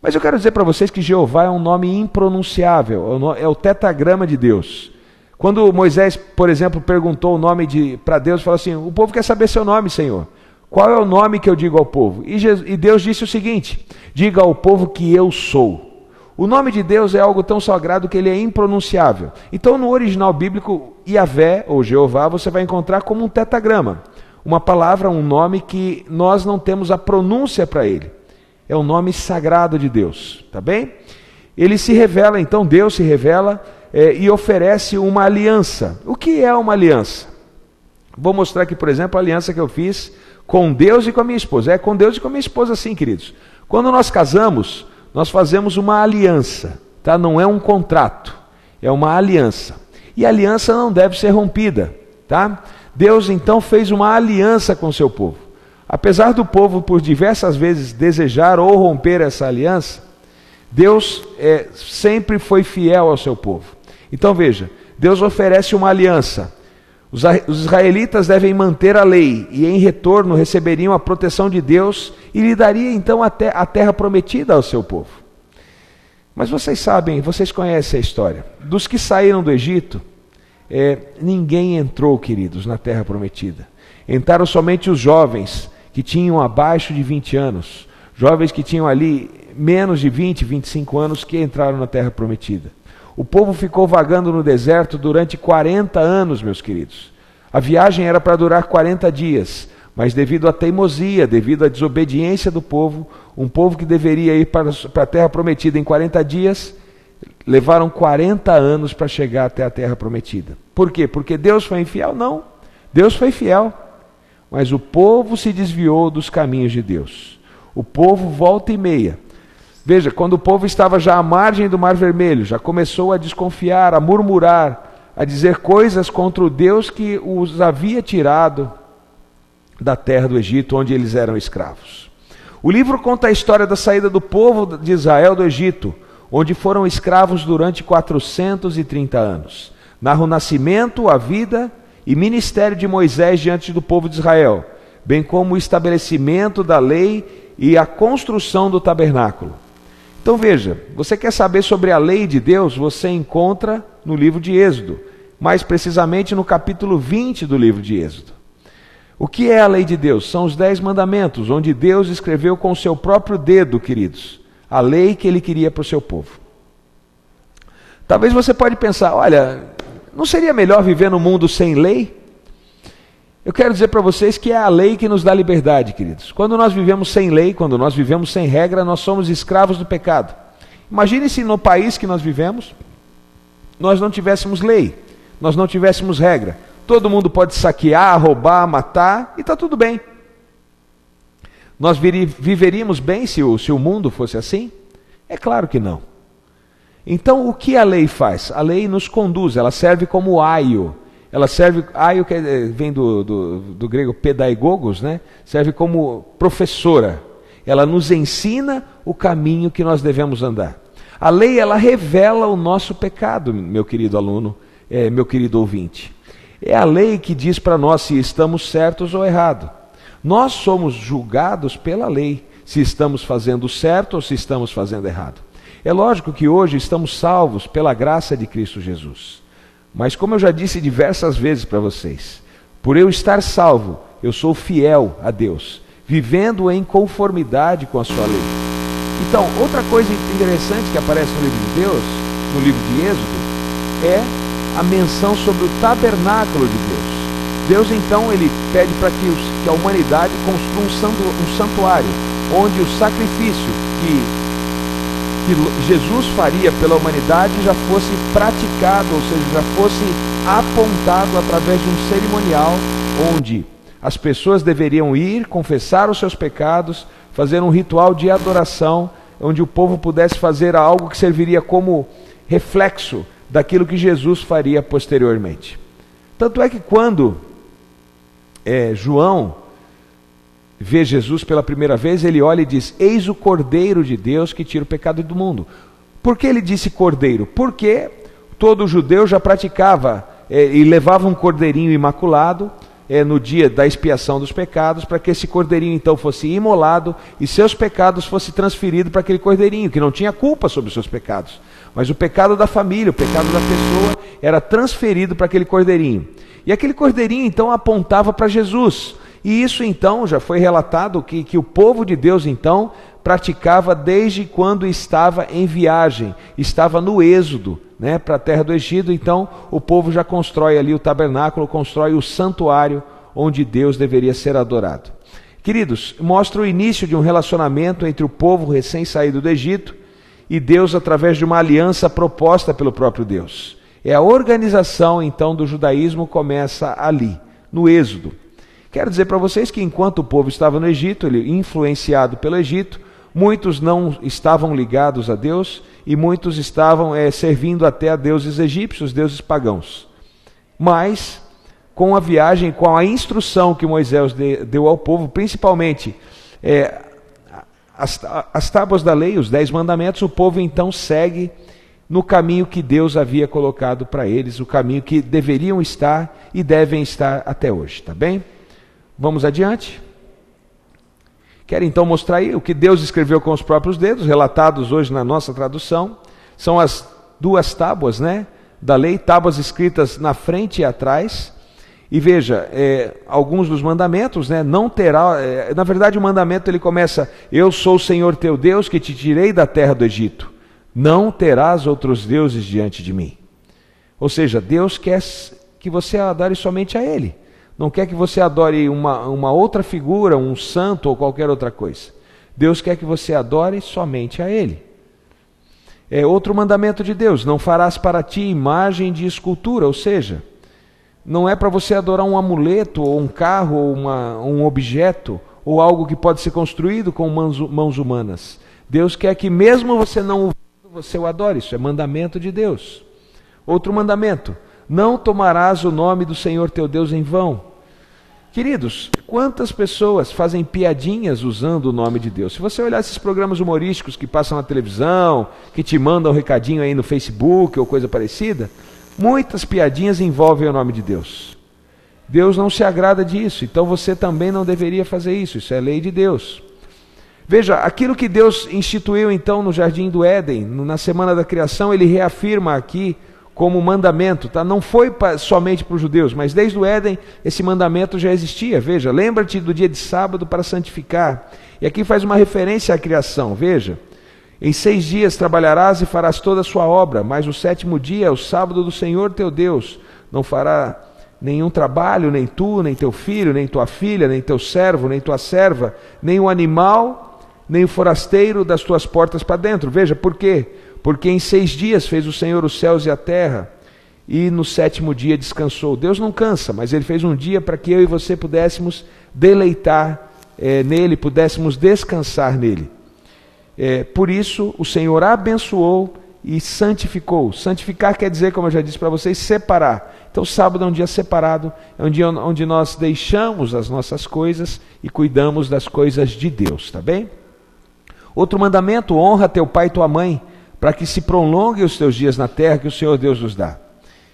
Mas eu quero dizer para vocês que Jeová é um nome impronunciável, é o tetragrama de Deus. Quando Moisés, por exemplo, perguntou o nome para Deus, falou assim: o povo quer saber seu nome, Senhor. Qual é o nome que eu digo ao povo? E Deus disse o seguinte: diga ao povo que eu sou. O nome de Deus é algo tão sagrado que ele é impronunciável. Então no original bíblico, Yahvé ou Jeová, você vai encontrar como um tetragrama. Uma palavra, um nome que nós não temos a pronúncia para ele. É o nome sagrado de Deus, tá bem? Ele se revela, então Deus se revela e oferece uma aliança. O que é uma aliança? Vou mostrar aqui, por exemplo, a aliança que eu fiz com Deus e com a minha esposa. É com Deus e com a minha esposa, sim, queridos. Quando nós casamos, nós fazemos uma aliança, tá? Não é um contrato, é uma aliança. E a aliança não deve ser rompida, tá? Deus então fez uma aliança com o seu povo. Apesar do povo por diversas vezes desejar ou romper essa aliança, Deus sempre foi fiel ao seu povo. Então veja, Deus oferece uma aliança. Os israelitas devem manter a lei e em retorno receberiam a proteção de Deus e lhe daria então a terra prometida ao seu povo. Mas vocês sabem, vocês conhecem a história. Dos que saíram do Egito, ninguém entrou, queridos, na terra prometida. Entraram somente os jovens que tinham abaixo de 20 anos, jovens que tinham ali menos de 20, 25 anos que entraram na terra prometida. O povo ficou vagando no deserto durante 40 anos, meus queridos. A viagem era para durar 40 dias, mas devido à teimosia, devido à desobediência do povo, um povo que deveria ir para a terra prometida em 40 dias, levaram 40 anos para chegar até a terra prometida. Por quê? Porque Deus foi infiel? Não. Deus foi fiel. Mas o povo se desviou dos caminhos de Deus. O povo volta e meia. Veja, quando o povo estava já à margem do Mar Vermelho, já começou a desconfiar, a murmurar, a dizer coisas contra o Deus que os havia tirado da terra do Egito, onde eles eram escravos. O livro conta a história da saída do povo de Israel do Egito, onde foram escravos durante 430 anos. Narra o nascimento, a vida e ministério de Moisés diante do povo de Israel, bem como o estabelecimento da lei e a construção do tabernáculo. Então veja, você quer saber sobre a lei de Deus? Você encontra no livro de Êxodo, mais precisamente no capítulo 20 do livro de Êxodo. O que é a lei de Deus? São os 10 mandamentos, onde Deus escreveu com o seu próprio dedo, queridos, a lei que ele queria para o seu povo. Talvez você pode pensar, olha, não seria melhor viver num mundo sem lei? Eu quero dizer para vocês que é a lei que nos dá liberdade, queridos. Quando nós vivemos sem lei, quando nós vivemos sem regra, nós somos escravos do pecado. Imagine se no país que nós vivemos, nós não tivéssemos lei, nós não tivéssemos regra. Todo mundo pode saquear, roubar, matar, e está tudo bem. Nós viveríamos bem se o mundo fosse assim? É claro que não. Então, o que a lei faz? A lei nos conduz, ela serve como aio. Ela serve, aio que vem do grego pedaigogos, né? Serve como professora. Ela nos ensina o caminho que nós devemos andar. A lei, ela revela o nosso pecado, meu querido aluno, meu querido ouvinte. É a lei que diz para nós se estamos certos ou errados. Nós somos julgados pela lei, se estamos fazendo certo ou se estamos fazendo errado. É lógico que hoje estamos salvos pela graça de Cristo Jesus. Mas como eu já disse diversas vezes para vocês, por eu estar salvo, eu sou fiel a Deus, vivendo em conformidade com a sua lei. Então, outra coisa interessante que aparece no livro de Deus, no livro de Êxodo, é a menção sobre o tabernáculo de Deus. Deus então, ele pede para que a humanidade construa um santuário, onde o sacrifício que Jesus faria pela humanidade já fosse praticado, ou seja, já fosse apontado através de um cerimonial, onde as pessoas deveriam ir, confessar os seus pecados, fazer um ritual de adoração, onde o povo pudesse fazer algo que serviria como reflexo daquilo que Jesus faria posteriormente. Tanto é que quando João vê Jesus pela primeira vez, ele olha e diz: eis o Cordeiro de Deus que tira o pecado do mundo. Por que ele disse cordeiro? Porque todo judeu já praticava e levava um cordeirinho imaculado no dia da expiação dos pecados, para que esse cordeirinho então fosse imolado e seus pecados fossem transferidos para aquele cordeirinho, que não tinha culpa sobre os seus pecados, mas o pecado da família, o pecado da pessoa era transferido para aquele cordeirinho. E aquele cordeirinho então apontava para Jesus. E isso então já foi relatado que o povo de Deus então praticava desde quando estava em viagem, estava no êxodo, para a terra do Egito. Então o povo já constrói ali o tabernáculo, constrói o santuário onde Deus deveria ser adorado. Queridos, mostra o início de um relacionamento entre o povo recém-saído do Egito e Deus através de uma aliança proposta pelo próprio Deus. A organização então do judaísmo começa ali, no êxodo. Quero dizer para vocês que enquanto o povo estava no Egito, ele influenciado pelo Egito, muitos não estavam ligados a Deus e muitos estavam servindo até a deuses egípcios, deuses pagãos. Mas, com a viagem, com a instrução que Moisés deu ao povo, principalmente as tábuas da lei, os 10 mandamentos, o povo então segue no caminho que Deus havia colocado para eles, o caminho que deveriam estar e devem estar até hoje, tá bem? Vamos adiante. Quero então mostrar aí o que Deus escreveu com os próprios dedos, relatados hoje na nossa tradução. São as 2 tábuas, da lei, tábuas escritas na frente e atrás. E veja, alguns dos mandamentos, não terá, na verdade o mandamento ele começa: eu sou o Senhor teu Deus que te tirei da terra do Egito. Não terás outros deuses diante de mim. Ou seja, Deus quer que você adore somente a Ele. Não quer que você adore uma outra figura, um santo ou qualquer outra coisa. Deus quer que você adore somente a Ele. Outro mandamento de Deus: não farás para ti imagem de escultura, ou seja, não é para você adorar um amuleto, ou um carro, ou um objeto, ou algo que pode ser construído com mãos humanas. Deus quer que mesmo você não o vendo, você o adore. Isso é mandamento de Deus. Outro mandamento: não tomarás o nome do Senhor teu Deus em vão. Queridos, quantas pessoas fazem piadinhas usando o nome de Deus? Se você olhar esses programas humorísticos que passam na televisão, que te mandam um recadinho aí no Facebook ou coisa parecida, muitas piadinhas envolvem o nome de Deus. Deus não se agrada disso, então você também não deveria fazer isso. Isso é lei de Deus. Veja, aquilo que Deus instituiu então no Jardim do Éden, na semana da criação, ele reafirma aqui como mandamento, não foi somente para os judeus, mas desde o Éden esse mandamento já existia. Veja, lembra-te do dia de sábado para santificar. E aqui faz uma referência à criação. Veja, em 6 dias trabalharás e farás toda a sua obra, mas o 7º dia é o sábado do Senhor teu Deus. Não fará nenhum trabalho, nem tu, nem teu filho, nem tua filha, nem teu servo, nem tua serva, nem o animal, nem o forasteiro das tuas portas para dentro. Veja, por quê? Porque em 6 dias fez o Senhor os céus e a terra, e no 7º dia descansou. Deus não cansa, mas Ele fez um dia para que eu e você pudéssemos deleitar nele, pudéssemos descansar nele. Por isso o Senhor abençoou e santificou. Santificar quer dizer, como eu já disse para vocês, separar. Então sábado é um dia separado, é um dia onde nós deixamos as nossas coisas e cuidamos das coisas de Deus, tá bem? Outro mandamento: honra teu pai e tua mãe, para que se prolonguem os teus dias na terra que o Senhor Deus nos dá.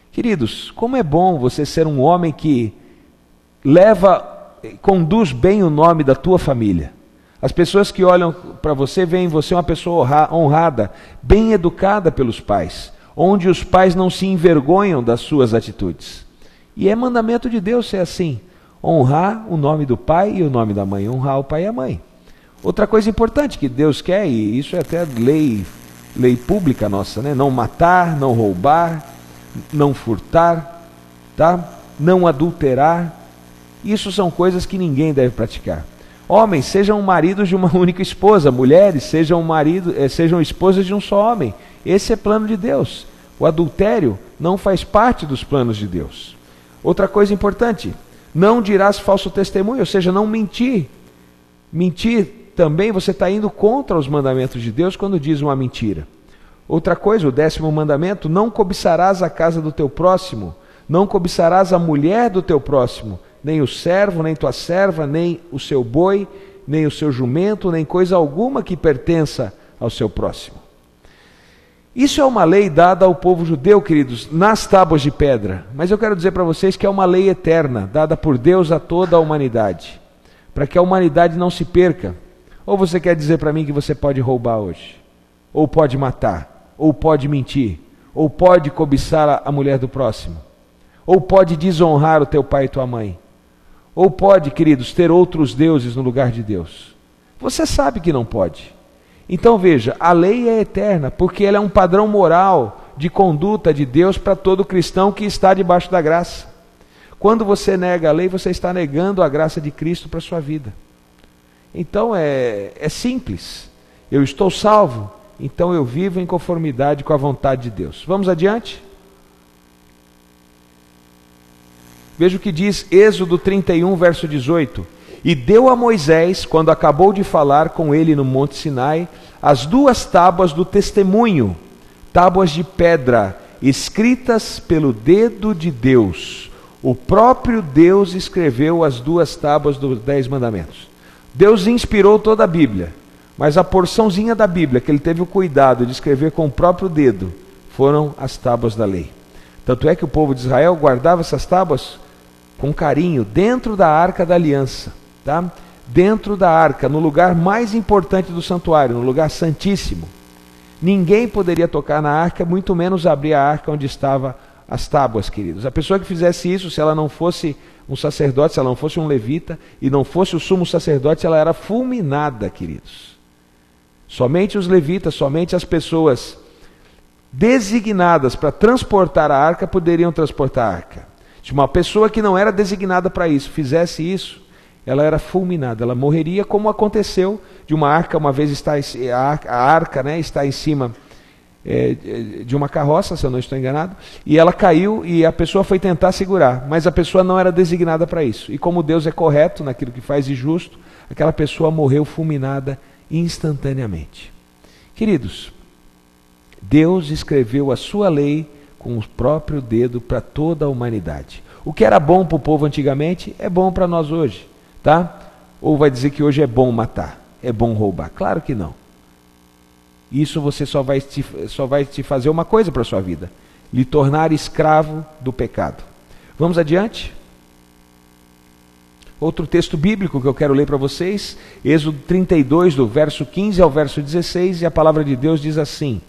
Queridos, como é bom você ser um homem que conduz bem o nome da tua família. As pessoas que olham para você veem em você uma pessoa honrada, bem educada pelos pais, onde os pais não se envergonham das suas atitudes. E é mandamento de Deus ser assim, honrar o nome do pai e o nome da mãe, honrar o pai e a mãe. Outra coisa importante que Deus quer, e isso é até lei pública nossa, né? Não matar, não roubar, não furtar, tá? Não adulterar. Isso são coisas que ninguém deve praticar. Homens, sejam maridos de uma única esposa. Mulheres, sejam esposas de um só homem. Esse é plano de Deus. O adultério não faz parte dos planos de Deus. Outra coisa importante: não dirás falso testemunho, ou seja, não mentir. Mentir também, você está indo contra os mandamentos de Deus quando diz uma mentira. Outra coisa, o 10º mandamento: não cobiçarás a casa do teu próximo, não cobiçarás a mulher do teu próximo, nem o servo, nem tua serva, nem o seu boi, nem o seu jumento, nem coisa alguma que pertença ao seu próximo. Isso é uma lei dada ao povo judeu, queridos, nas tábuas de pedra. Mas eu quero dizer para vocês que é uma lei eterna, dada por Deus a toda a humanidade, para que a humanidade não se perca. Ou você quer dizer para mim que você pode roubar hoje? Ou pode matar? Ou pode mentir? Ou pode cobiçar a mulher do próximo? Ou pode desonrar o teu pai e tua mãe? Ou pode, queridos, ter outros deuses no lugar de Deus? Você sabe que não pode. Então veja, a lei é eterna, porque ela é um padrão moral de conduta de Deus para todo cristão que está debaixo da graça. Quando você nega a lei, você está negando a graça de Cristo para a sua vida. Então é simples. Eu estou salvo, então eu vivo em conformidade com a vontade de Deus. Vamos adiante? Veja o que diz Êxodo 31, verso 18. E deu a Moisés, quando acabou de falar com ele no Monte Sinai, as 2 tábuas do testemunho, tábuas de pedra, escritas pelo dedo de Deus. O próprio Deus escreveu as 2 tábuas dos 10 mandamentos. Deus inspirou toda a Bíblia, mas a porçãozinha da Bíblia que ele teve o cuidado de escrever com o próprio dedo foram as tábuas da lei. Tanto é que o povo de Israel guardava essas tábuas com carinho dentro da arca da aliança, tá? Dentro da arca, no lugar mais importante do santuário, no lugar santíssimo. Ninguém poderia tocar na arca, muito menos abrir a arca onde estavam as tábuas, queridos. A pessoa que fizesse isso, se ela não fosse um sacerdote, se ela não fosse um levita e não fosse o sumo sacerdote, ela era fulminada, queridos. Somente os levitas, somente as pessoas designadas para transportar a arca poderiam transportar a arca. Se uma pessoa que não era designada para isso fizesse isso, ela era fulminada, ela morreria, como aconteceu de uma arca. Uma vez a arca, né, está em cima de uma carroça, se eu não estou enganado, e ela caiu e a pessoa foi tentar segurar, mas a pessoa não era designada para isso. E como Deus é correto naquilo que faz e justo, aquela pessoa morreu fulminada instantaneamente. Queridos, Deus escreveu a sua lei com o próprio dedo para toda a humanidade. O que era bom para o povo antigamente é bom para nós hoje, tá? Ou vai dizer que hoje é bom matar, é bom roubar? Claro que não. Isso você só vai te fazer uma coisa para a sua vida: lhe tornar escravo do pecado. Vamos adiante? Outro texto bíblico que eu quero ler para vocês, Êxodo 32, do verso 15 ao verso 16, e a palavra de Deus diz assim: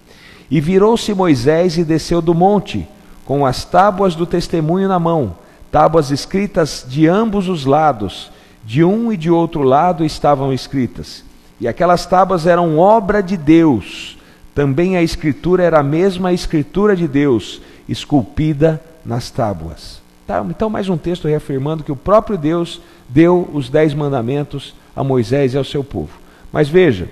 E virou-se Moisés e desceu do monte, com as tábuas do testemunho na mão, tábuas escritas de ambos os lados, de um e de outro lado estavam escritas. E aquelas tábuas eram obra de Deus. Também a escritura era a mesma escritura de Deus, esculpida nas tábuas. Tá, então mais um texto reafirmando que o próprio Deus deu os 10 mandamentos a Moisés e ao seu povo. Mas veja,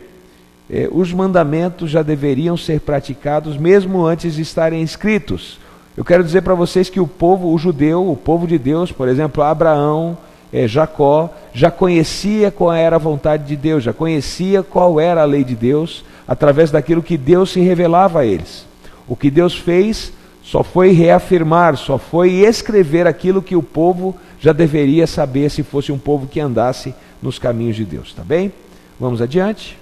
os mandamentos já deveriam ser praticados mesmo antes de estarem escritos. Eu quero dizer para vocês que o povo judeu, o povo de Deus, por exemplo, Abraão, Jacó, já conhecia qual era a vontade de Deus, já conhecia qual era a lei de Deus, através daquilo que Deus se revelava a eles. O que Deus fez só foi reafirmar, só foi escrever aquilo que o povo já deveria saber se fosse um povo que andasse nos caminhos de Deus, tá bem? Vamos adiante.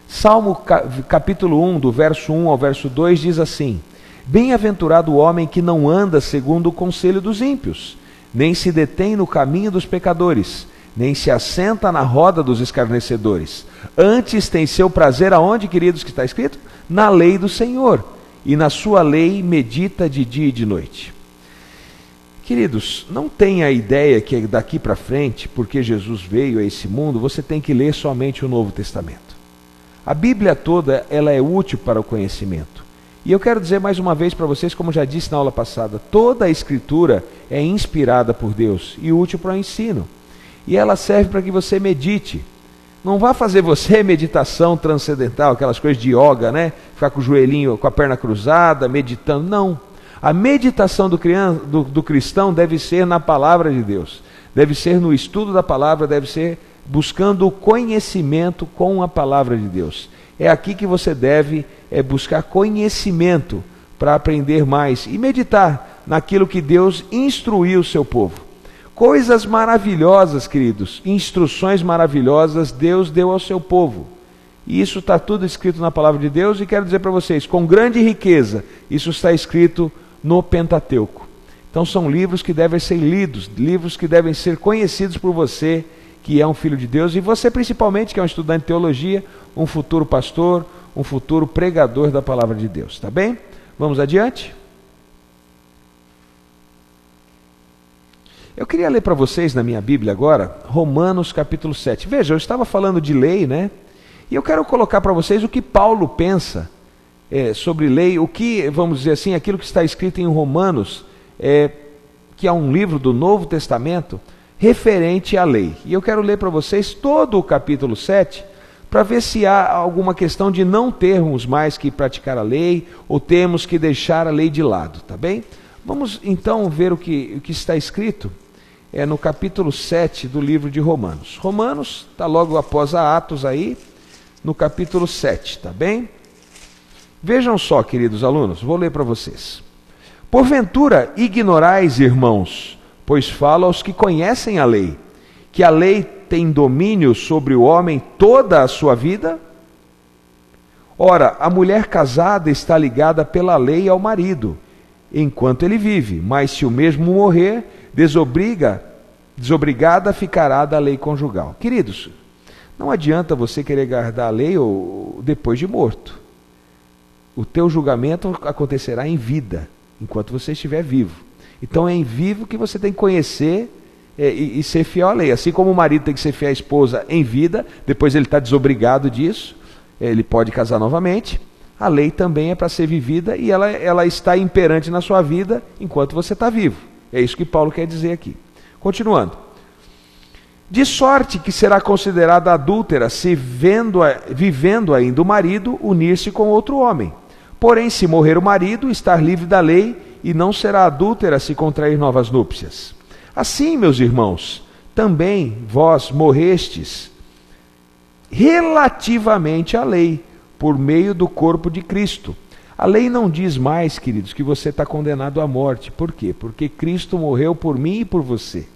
Salmo capítulo 1, do verso 1 ao verso 2 diz assim: Bem-aventurado o homem que não anda segundo o conselho dos ímpios, nem se detém no caminho dos pecadores, nem se assenta na roda dos escarnecedores. Antes tem seu prazer aonde, queridos, que está escrito? Na lei do Senhor, e na sua lei medita de dia e de noite. Queridos, não tenha a ideia que daqui para frente, porque Jesus veio a esse mundo, você tem que ler somente o Novo Testamento. A Bíblia toda, ela é útil para o conhecimento. E eu quero dizer mais uma vez para vocês, como já disse na aula passada, toda a Escritura é inspirada por Deus e útil para o ensino. E ela serve para que você medite. Não vá fazer você meditação transcendental, aquelas coisas de yoga, né? Ficar com o joelhinho, com a perna cruzada, meditando. Não. A meditação do cristão deve ser na palavra de Deus. Deve ser no estudo da palavra, deve ser buscando o conhecimento com a palavra de Deus. É aqui que você deve buscar conhecimento para aprender mais e meditar naquilo que Deus instruiu o seu povo. Coisas maravilhosas, queridos, instruções maravilhosas Deus deu ao seu povo. E isso está tudo escrito na palavra de Deus, e quero dizer para vocês, com grande riqueza, isso está escrito no Pentateuco. Então são livros que devem ser lidos, livros que devem ser conhecidos por você, que é um filho de Deus, e você principalmente, que é um estudante de teologia, um futuro pastor, um futuro pregador da palavra de Deus, tá bem? Vamos adiante? Eu queria ler para vocês na minha Bíblia agora, Romanos capítulo 7. Veja, eu estava falando de lei, né? E eu quero colocar para vocês o que Paulo pensa sobre lei, o que, vamos dizer assim, aquilo que está escrito em Romanos, que é um livro do Novo Testamento, referente à lei. E eu quero ler para vocês todo o capítulo 7, para ver se há alguma questão de não termos mais que praticar a lei, ou temos que deixar a lei de lado, tá bem? Vamos então ver o que está escrito no capítulo 7 do livro de Romanos. Romanos está logo após a Atos aí, no capítulo 7, tá bem? Vejam só, queridos alunos, vou ler para vocês. Porventura ignorais, irmãos, pois falo aos que conhecem a lei, que a lei tem domínio sobre o homem toda a sua vida? Ora, a mulher casada está ligada pela lei ao marido, enquanto ele vive, mas se o mesmo morrer, desobrigada ficará da lei conjugal. Queridos, não adianta você querer guardar a lei depois de morto. O teu julgamento acontecerá em vida, enquanto você estiver vivo. Então é em vivo que você tem que conhecer e ser fiel à lei. Assim como o marido tem que ser fiel à esposa em vida, depois ele está desobrigado disso, ele pode casar novamente. A lei também é para ser vivida e ela está imperante na sua vida enquanto você está vivo. É isso que Paulo quer dizer aqui. Continuando. De sorte que será considerada adúltera se vivendo ainda o marido unir-se com outro homem. Porém, se morrer o marido, estar livre da lei e não será adúltera se contrair novas núpcias. Assim, meus irmãos, também vós morrestes relativamente à lei, por meio do corpo de Cristo. A lei não diz mais, queridos, que você está condenado à morte. Por quê? Porque Cristo morreu por mim e por você.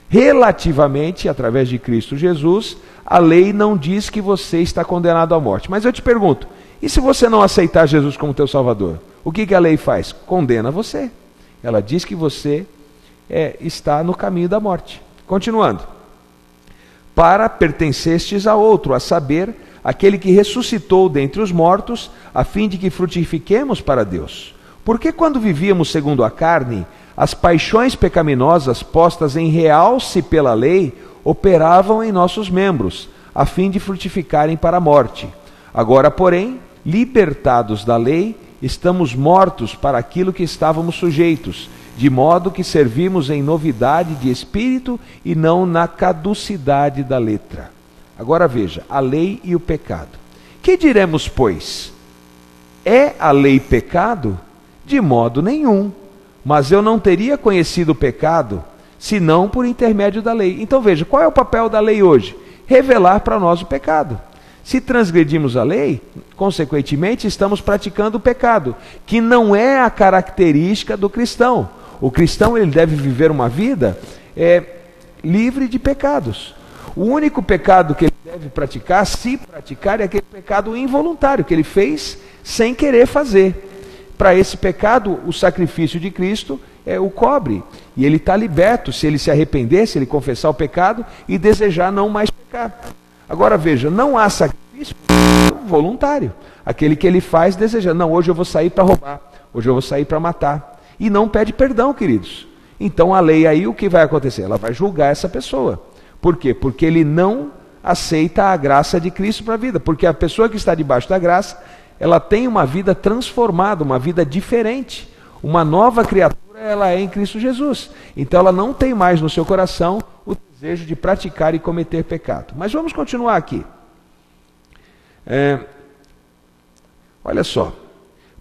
Relativamente, através de Cristo Jesus, a lei não diz que você está condenado à morte. Mas eu te pergunto, e se você não aceitar Jesus como teu Salvador? O que a lei faz? Condena você. Ela diz que você está no caminho da morte. Continuando. Para pertencestes a outro, a saber, aquele que ressuscitou dentre os mortos, a fim de que frutifiquemos para Deus. Porque quando vivíamos segundo a carne, as paixões pecaminosas postas em realce pela lei operavam em nossos membros, a fim de frutificarem para a morte. Agora, porém, libertados da lei, estamos mortos para aquilo que estávamos sujeitos, de modo que servimos em novidade de espírito e não na caducidade da letra. Agora veja, a lei e o pecado. Que diremos, pois? É a lei pecado? De modo nenhum. Mas eu não teria conhecido o pecado, senão por intermédio da lei. Então veja, qual é o papel da lei hoje? Revelar para nós o pecado. Se transgredimos a lei, consequentemente estamos praticando o pecado, que não é a característica do cristão. O cristão ele deve viver uma vida livre de pecados. O único pecado que ele deve praticar, se praticar, é aquele pecado involuntário, que ele fez sem querer fazer. Para esse pecado, o sacrifício de Cristo o cobre. E ele está liberto se ele se arrepender, se ele confessar o pecado e desejar não mais pecar. Agora veja, não há sacrifício voluntário. Aquele que ele faz desejando, não, hoje eu vou sair para roubar, hoje eu vou sair para matar. E não pede perdão, queridos. Então a lei aí, o que vai acontecer? Ela vai julgar essa pessoa. Por quê? Porque ele não aceita a graça de Cristo para a vida. Porque a pessoa que está debaixo da graça, ela tem uma vida transformada, uma vida diferente. Uma nova criatura ela é em Cristo Jesus. Então ela não tem mais no seu coração o desejo de praticar e cometer pecado. Mas vamos continuar aqui. Olha só.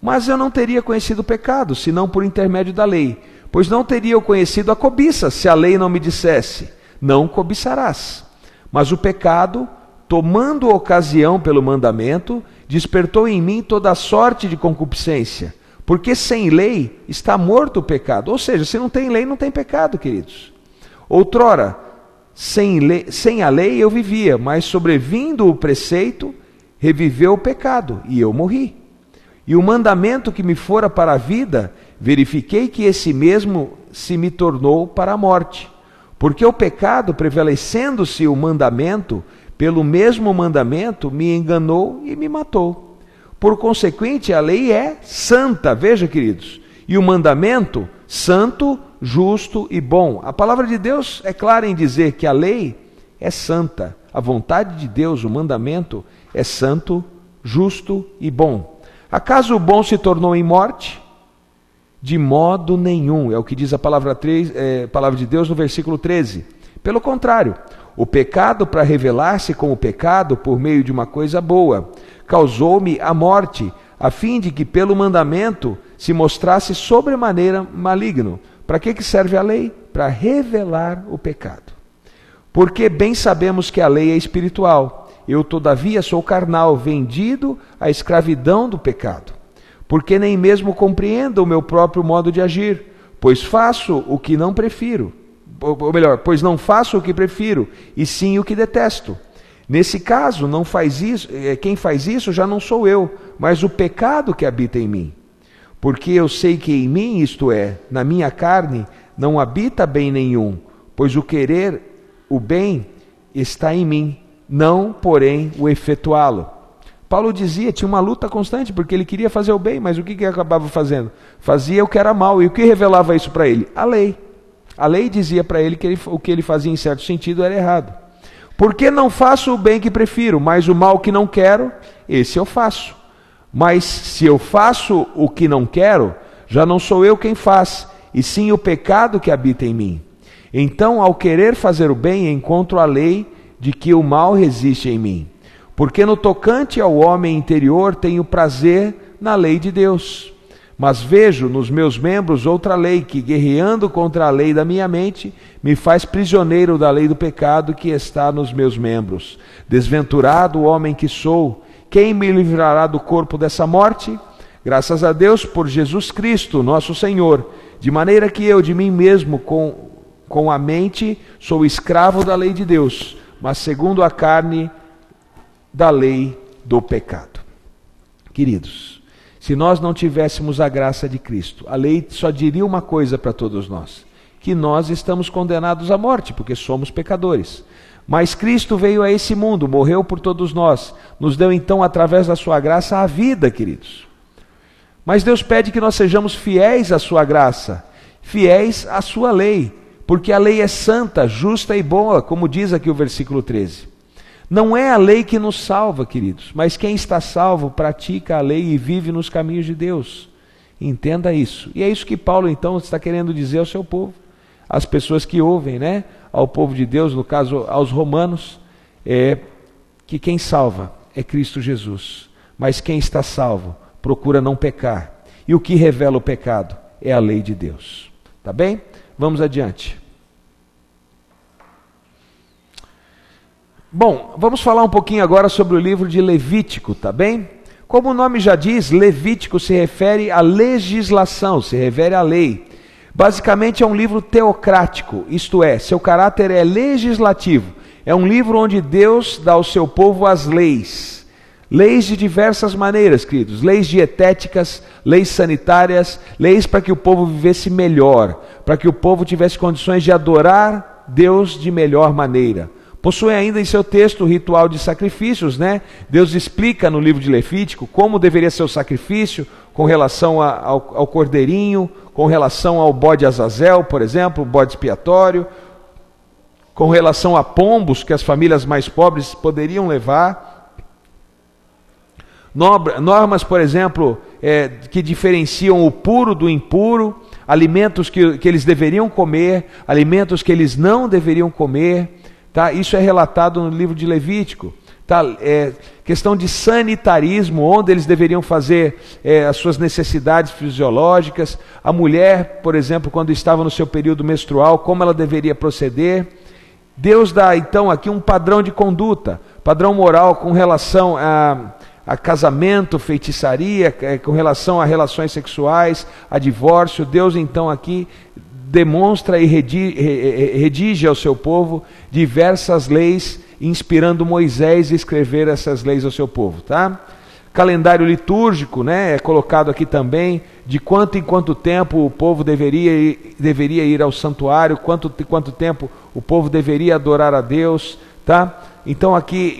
Mas eu não teria conhecido o pecado, senão por intermédio da lei. Pois não teria eu conhecido a cobiça, se a lei não me dissesse, não cobiçarás. Mas o pecado, tomando ocasião pelo mandamento, despertou em mim toda a sorte de concupiscência. Porque sem lei está morto o pecado. Ou seja, se não tem lei, não tem pecado, queridos. Outrora, sem a lei eu vivia, mas sobrevindo o preceito, reviveu o pecado, e eu morri. E o mandamento que me fora para a vida, verifiquei que esse mesmo se me tornou para a morte. Porque o pecado, prevalecendo-se o mandamento, pelo mesmo mandamento, me enganou e me matou. Por consequente, a lei é santa, veja, queridos, e o mandamento, santo, justo e bom. A palavra de Deus é clara em dizer que a lei é santa. A vontade de Deus, o mandamento, é santo, justo e bom. Acaso o bom se tornou em morte? De modo nenhum, é o que diz a palavra de Deus no versículo 13. Pelo contrário, o pecado, para revelar-se como pecado por meio de uma coisa boa, causou-me a morte, a fim de que pelo mandamento se mostrasse sobremaneira maligno. Para que serve a lei? Para revelar o pecado. Porque bem sabemos que a lei é espiritual. Eu, todavia, sou carnal, vendido à escravidão do pecado. Porque nem mesmo compreendo o meu próprio modo de agir, pois faço o que não prefiro. Ou melhor, pois não faço o que prefiro, e sim o que detesto. Nesse caso, não faz isso, quem faz isso já não sou eu, mas o pecado que habita em mim. Porque eu sei que em mim, isto é, na minha carne, não habita bem nenhum, pois o querer o bem está em mim, não, porém, o efetuá-lo. Paulo dizia, tinha uma luta constante, porque ele queria fazer o bem, mas o que ele acabava fazendo? Fazia o que era mal, e o que revelava isso para ele? A lei. A lei dizia para ele que o que ele fazia em certo sentido era errado. Porque não faço o bem que prefiro, mas o mal que não quero, esse eu faço. Mas se eu faço o que não quero, já não sou eu quem faz, e sim o pecado que habita em mim. Então, ao querer fazer o bem, encontro a lei de que o mal resiste em mim. Porque no tocante ao homem interior tenho prazer na lei de Deus. Mas vejo nos meus membros outra lei que, guerreando contra a lei da minha mente, me faz prisioneiro da lei do pecado que está nos meus membros. Desventurado o homem que sou, quem me livrará do corpo dessa morte? Graças a Deus por Jesus Cristo, nosso Senhor, de maneira que eu de mim mesmo, com a mente, sou escravo da lei de Deus, mas segundo a carne, da lei do pecado. Queridos, se nós não tivéssemos a graça de Cristo, a lei só diria uma coisa para todos nós, que nós estamos condenados à morte, porque somos pecadores. Mas Cristo veio a esse mundo, morreu por todos nós, nos deu então, através da sua graça, a vida, queridos. Mas Deus pede que nós sejamos fiéis à sua graça, fiéis à sua lei, porque a lei é santa, justa e boa, como diz aqui o versículo 13. Não é a lei que nos salva, queridos, mas quem está salvo pratica a lei e vive nos caminhos de Deus. Entenda isso. E é isso que Paulo então está querendo dizer ao seu povo, às pessoas que ouvem, ao povo de Deus, no caso aos romanos, que quem salva é Cristo Jesus, mas quem está salvo procura não pecar. E o que revela o pecado é a lei de Deus. Tá bem? Vamos adiante. Bom, vamos falar um pouquinho agora sobre o livro de Levítico, tá bem? Como o nome já diz, Levítico se refere à legislação, se refere à lei. Basicamente é um livro teocrático, isto é, seu caráter é legislativo. É um livro onde Deus dá ao seu povo as leis. Leis de diversas maneiras, queridos. Leis dietéticas, leis sanitárias, leis para que o povo vivesse melhor, para que o povo tivesse condições de adorar Deus de melhor maneira. Possui ainda em seu texto o ritual de sacrifícios, né? Deus explica no livro de Levítico como deveria ser o sacrifício com relação ao cordeirinho, com relação ao bode Azazel, por exemplo, o bode expiatório, com relação a pombos que as famílias mais pobres poderiam levar. Normas, por exemplo, que diferenciam o puro do impuro, alimentos que eles deveriam comer, alimentos que eles não deveriam comer. Tá? Isso é relatado no livro de Levítico. Tá? Questão de sanitarismo, onde eles deveriam fazer as suas necessidades fisiológicas. A mulher, por exemplo, quando estava no seu período menstrual, como ela deveria proceder. Deus dá então aqui um padrão de conduta, padrão moral com relação a casamento, feitiçaria, com relação a relações sexuais, a divórcio. Deus então aqui demonstra e redige ao seu povo diversas leis, inspirando Moisés a escrever essas leis ao seu povo, tá? Calendário litúrgico, né, é colocado aqui também, de quanto em quanto tempo o povo deveria ir ao santuário, quanto tempo o povo deveria adorar a Deus, tá? Então aqui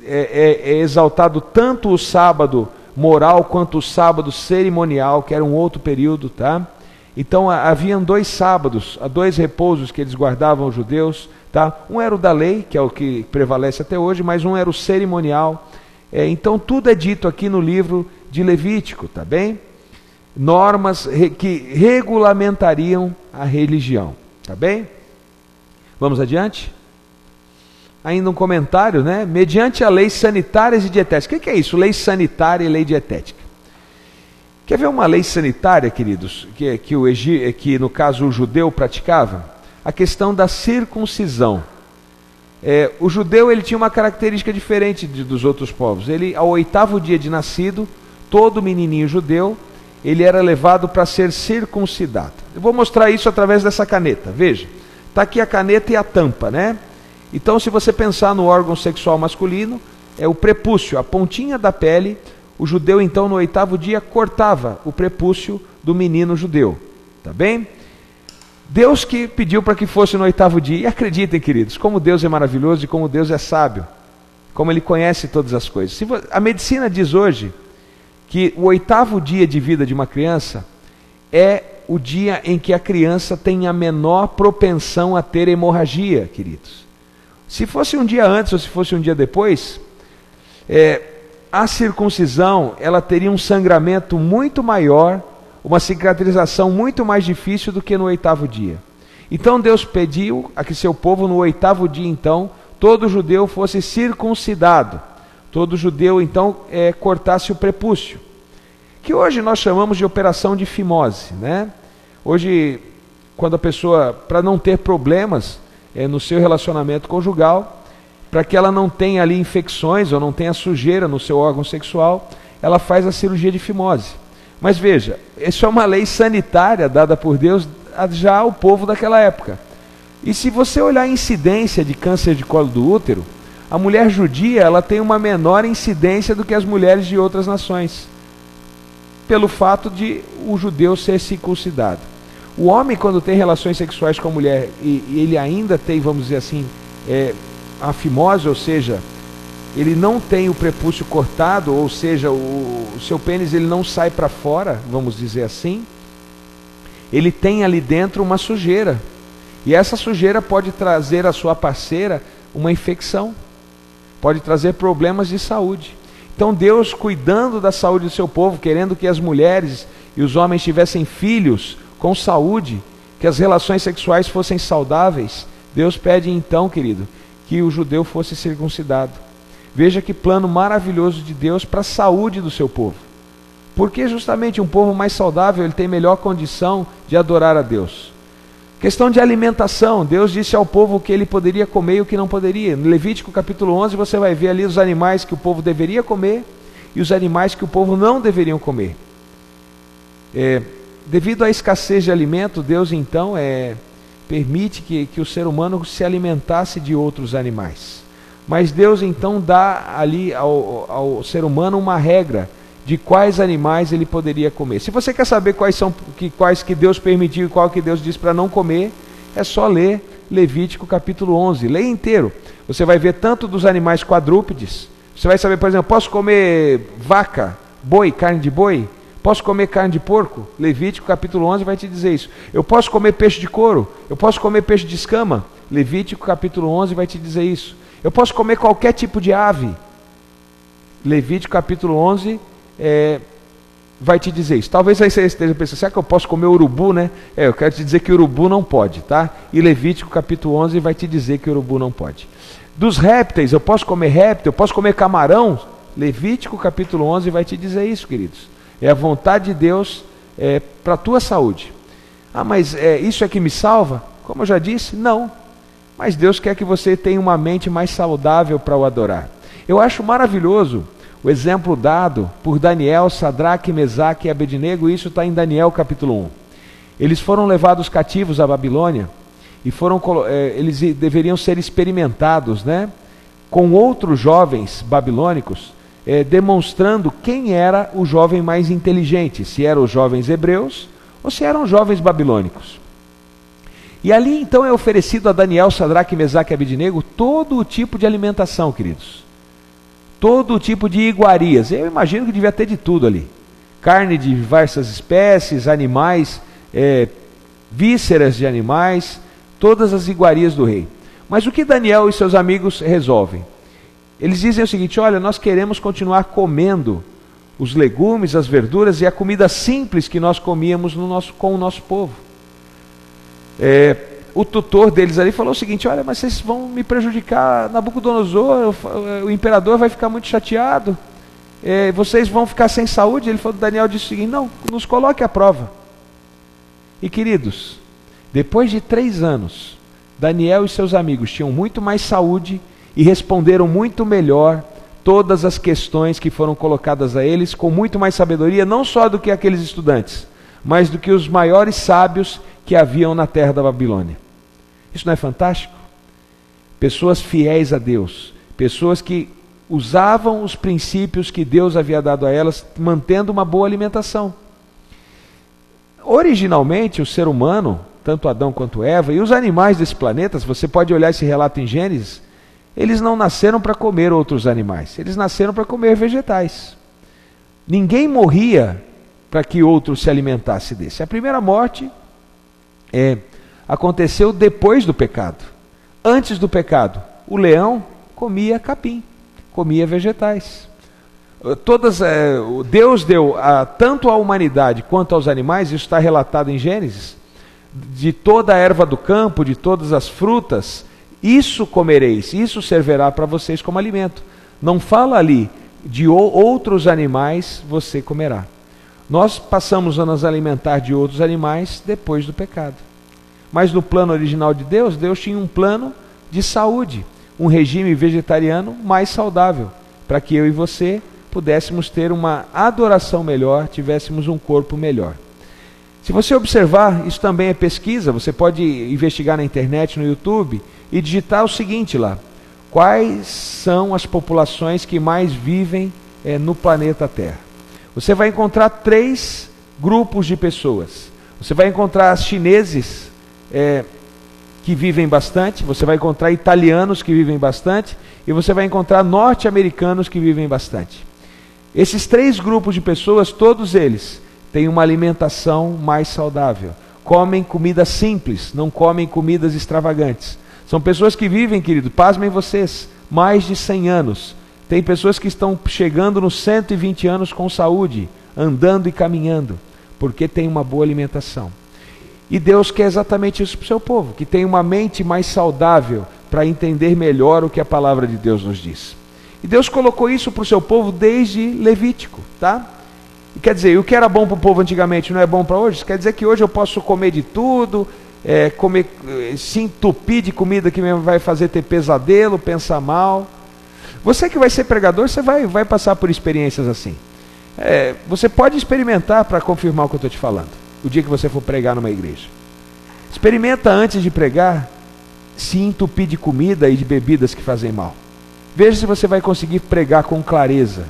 é exaltado tanto o sábado moral quanto o sábado cerimonial, que era um outro período, tá? Então haviam 2 sábados, 2 repousos que eles guardavam, os judeus, tá? Um era o da lei, que é o que prevalece até hoje, mas um era o cerimonial. Então tudo é dito aqui no livro de Levítico, tá bem? Normas que regulamentariam a religião, tá bem? Vamos adiante? Ainda um comentário, né? Mediante a leis sanitárias e dietéticas. O que é isso? Lei sanitária e lei dietética. Quer ver uma lei sanitária, queridos, que no caso o judeu praticava? A questão da circuncisão. O judeu ele tinha uma característica diferente dos outros povos. Ele, ao 8º dia de nascido, todo menininho judeu, ele era levado para ser circuncidado. Eu vou mostrar isso através dessa caneta. Veja, está aqui a caneta e a tampa, né? Então, se você pensar no órgão sexual masculino, é o prepúcio, a pontinha da pele. O judeu, então, no 8º dia, cortava o prepúcio do menino judeu. Tá bem? Deus que pediu para que fosse no 8º dia. E acreditem, queridos, como Deus é maravilhoso e como Deus é sábio. Como Ele conhece todas as coisas. A medicina diz hoje que o 8º dia de vida de uma criança é o dia em que a criança tem a menor propensão a ter hemorragia, queridos. Se fosse um dia antes ou se fosse um dia depois, a circuncisão, ela teria um sangramento muito maior, uma cicatrização muito mais difícil do que no 8º dia. Então Deus pediu a que seu povo no 8º dia, então, todo judeu fosse circuncidado. Todo judeu, então, cortasse o prepúcio. Que hoje nós chamamos de operação de fimose, né? Hoje, quando a pessoa, para não ter problemas no seu relacionamento conjugal, para que ela não tenha ali infecções ou não tenha sujeira no seu órgão sexual, ela faz a cirurgia de fimose. Mas veja, isso é uma lei sanitária dada por Deus já ao povo daquela época. E se você olhar a incidência de câncer de colo do útero, a mulher judia ela tem uma menor incidência do que as mulheres de outras nações, pelo fato de o judeu ser circuncidado. O homem, quando tem relações sexuais com a mulher e ele ainda tem, vamos dizer assim, a fimose, ou seja, ele não tem o prepúcio cortado, ou seja, o seu pênis ele não sai para fora, vamos dizer assim, ele tem ali dentro uma sujeira. E essa sujeira pode trazer à sua parceira uma infecção, pode trazer problemas de saúde. Então Deus, cuidando da saúde do seu povo, querendo que as mulheres e os homens tivessem filhos com saúde, que as relações sexuais fossem saudáveis, Deus pede então, querido, que o judeu fosse circuncidado. Veja que plano maravilhoso de Deus para a saúde do seu povo. Porque justamente um povo mais saudável, ele tem melhor condição de adorar a Deus. Questão de alimentação, Deus disse ao povo o que ele poderia comer e o que não poderia. No Levítico capítulo 11 você vai ver ali os animais que o povo deveria comer e os animais que o povo não deveriam comer. Devido à escassez de alimento, Deus então permite que o ser humano se alimentasse de outros animais. Mas Deus então dá ali ao ser humano uma regra de quais animais ele poderia comer. Se você quer saber quais que Deus permitiu e qual que Deus disse para não comer, é só ler Levítico capítulo 11, leia inteiro. Você vai ver tanto dos animais quadrúpedes, você vai saber, por exemplo, posso comer vaca, boi, carne de boi? Posso comer carne de porco? Levítico capítulo 11 vai te dizer isso. Eu posso comer peixe de couro? Eu posso comer peixe de escama? Levítico capítulo 11 vai te dizer isso. Eu posso comer qualquer tipo de ave? Levítico capítulo 11 vai te dizer isso. Talvez aí você esteja pensando, será que eu posso comer urubu, né? Eu quero te dizer que urubu não pode, tá? E Levítico capítulo 11 vai te dizer que urubu não pode. Dos répteis, eu posso comer réptil, eu posso comer camarão? Levítico capítulo 11 vai te dizer isso, queridos. É a vontade de Deus para a tua saúde. Mas isso é que me salva? Como eu já disse, não. Mas Deus quer que você tenha uma mente mais saudável para o adorar. Eu acho maravilhoso o exemplo dado por Daniel, Sadraque, Mesaque e Abednego, isso está em Daniel capítulo 1. Eles foram levados cativos à Babilônia e eles deveriam ser experimentados, né, com outros jovens babilônicos, demonstrando quem era o jovem mais inteligente, se eram os jovens hebreus ou se eram os jovens babilônicos. E ali então é oferecido a Daniel, Sadraque, Mesaque e Abednego todo o tipo de alimentação, queridos. Todo tipo de iguarias. Eu imagino que devia ter de tudo ali. Carne de diversas espécies, animais, vísceras de animais, todas as iguarias do rei. Mas o que Daniel e seus amigos resolvem? Eles dizem o seguinte: olha, nós queremos continuar comendo os legumes, as verduras e a comida simples que nós comíamos com o nosso povo. O tutor deles ali falou o seguinte: olha, mas vocês vão me prejudicar, Nabucodonosor, o imperador vai ficar muito chateado, vocês vão ficar sem saúde. Daniel disse o seguinte: não, nos coloque à prova. E queridos, depois de 3 anos, Daniel e seus amigos tinham muito mais saúde e responderam muito melhor todas as questões que foram colocadas a eles, com muito mais sabedoria, não só do que aqueles estudantes, mas do que os maiores sábios que haviam na terra da Babilônia. Isso não é fantástico? Pessoas fiéis a Deus, pessoas que usavam os princípios que Deus havia dado a elas, mantendo uma boa alimentação. Originalmente, o ser humano, tanto Adão quanto Eva, e os animais desse planeta, você pode olhar esse relato em Gênesis, eles não nasceram para comer outros animais, eles nasceram para comer vegetais. Ninguém morria para que outro se alimentasse desse. A primeira morte aconteceu depois do pecado. Antes do pecado, o leão comia capim, comia vegetais. Deus deu tanto à humanidade quanto aos animais, isso está relatado em Gênesis, de toda a erva do campo, de todas as frutas, isso comereis, isso servirá para vocês como alimento. Não fala ali de outros animais você comerá. Nós passamos a nos alimentar de outros animais depois do pecado. Mas no plano original de Deus, Deus tinha um plano de saúde, um regime vegetariano mais saudável, para que eu e você pudéssemos ter uma adoração melhor, tivéssemos um corpo melhor. Se você observar, isso também é pesquisa, você pode investigar na internet, no YouTube, e digitar o seguinte lá: quais são as populações que mais vivem no planeta Terra? Você vai encontrar 3 grupos de pessoas. Você vai encontrar chineses que vivem bastante, você vai encontrar italianos que vivem bastante, e você vai encontrar norte-americanos que vivem bastante. Esses 3 grupos de pessoas, todos eles têm uma alimentação mais saudável, comem comida simples, não comem comidas extravagantes. São pessoas que vivem, querido, pasmem vocês, mais de 100 anos. Tem pessoas que estão chegando nos 120 anos com saúde, andando e caminhando, porque tem uma boa alimentação. E Deus quer exatamente isso para o seu povo, que tenha uma mente mais saudável para entender melhor o que a palavra de Deus nos diz. E Deus colocou isso para o seu povo desde Levítico, tá? E quer dizer, o que era bom para o povo antigamente não é bom para hoje? Quer dizer que hoje eu posso comer de tudo, se entupir de comida que vai fazer ter pesadelo, pensar mal. Você que vai ser pregador, você vai passar por experiências assim. Você pode experimentar para confirmar o que eu estou te falando, o dia que você for pregar numa igreja. Experimenta antes de pregar, se entupir de comida e de bebidas que fazem mal. Veja se você vai conseguir pregar com clareza.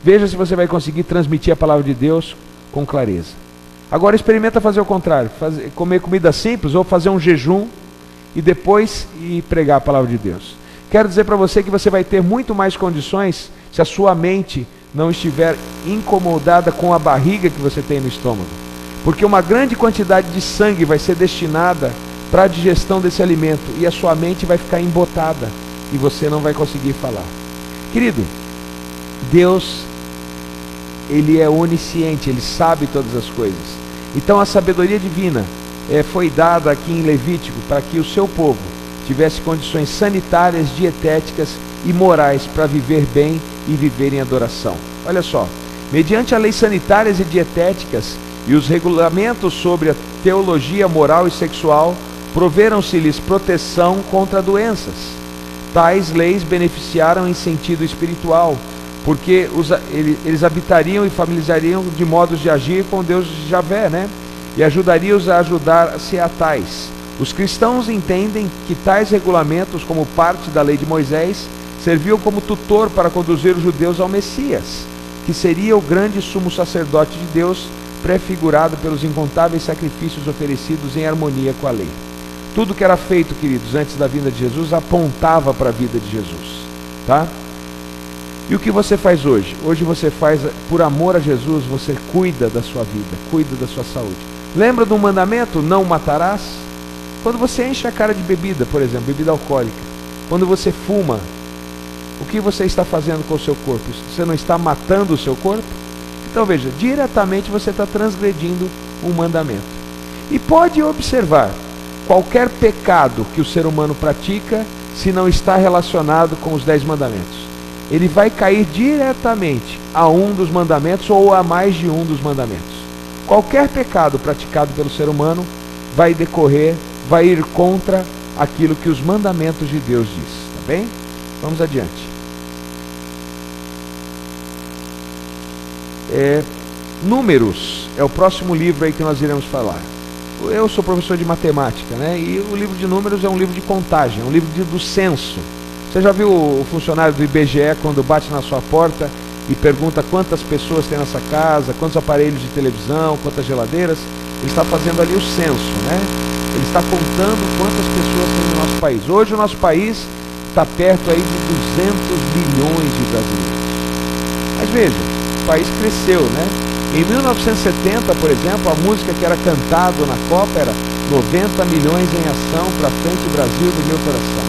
Veja se você vai conseguir transmitir a palavra de Deus com clareza. Agora experimenta fazer o contrário, comer comida simples ou fazer um jejum e depois pregar a palavra de Deus. Quero dizer para você que você vai ter muito mais condições se a sua mente não estiver incomodada com a barriga que você tem no estômago. Porque uma grande quantidade de sangue vai ser destinada para a digestão desse alimento e a sua mente vai ficar embotada e você não vai conseguir falar. Querido, Deus, Ele é onisciente, Ele sabe todas as coisas. Então a sabedoria divina foi dada aqui em Levítico para que o seu povo tivesse condições sanitárias, dietéticas e morais para viver bem e viver em adoração. Olha só, mediante a lei sanitárias e dietéticas e os regulamentos sobre a teologia moral e sexual, proveram-se-lhes proteção contra doenças. Tais leis beneficiaram em sentido espiritual, porque eles habitariam e familiarizariam de modos de agir com Deus de Javé, né? E ajudariam-os a ajudar-se a tais. Os cristãos entendem que tais regulamentos, como parte da lei de Moisés, serviam como tutor para conduzir os judeus ao Messias, que seria o grande sumo sacerdote de Deus, prefigurado pelos incontáveis sacrifícios oferecidos em harmonia com a lei. Tudo que era feito, queridos, antes da vinda de Jesus, apontava para a vida de Jesus, tá? E o que você faz hoje? Hoje você faz, por amor a Jesus, você cuida da sua vida, cuida da sua saúde. Lembra do mandamento, não matarás? Quando você enche a cara de bebida, por exemplo, bebida alcoólica, quando você fuma, o que você está fazendo com o seu corpo? Você não está matando o seu corpo? Então veja, diretamente você está transgredindo um mandamento. E pode observar, qualquer pecado que o ser humano pratica, se não está relacionado com os 10 mandamentos, ele vai cair diretamente a um dos mandamentos ou a mais de um dos mandamentos. Qualquer pecado praticado pelo ser humano vai ir contra aquilo que os mandamentos de Deus diz, tá bem? Vamos adiante. Números é o próximo livro aí que nós iremos falar. Eu sou professor de matemática, né? E o livro de números é um livro de contagem, é um livro do censo. Você já viu o funcionário do IBGE quando bate na sua porta e pergunta quantas pessoas tem nessa casa, quantos aparelhos de televisão, quantas geladeiras? Ele está fazendo ali o censo, né? Ele está contando quantas pessoas tem no nosso país. Hoje o nosso país está perto aí de 200 milhões de brasileiros. Mas veja, o país cresceu, né? Em 1970, por exemplo, a música que era cantada na Copa era 90 milhões em ação, para frente Brasil do meu coração.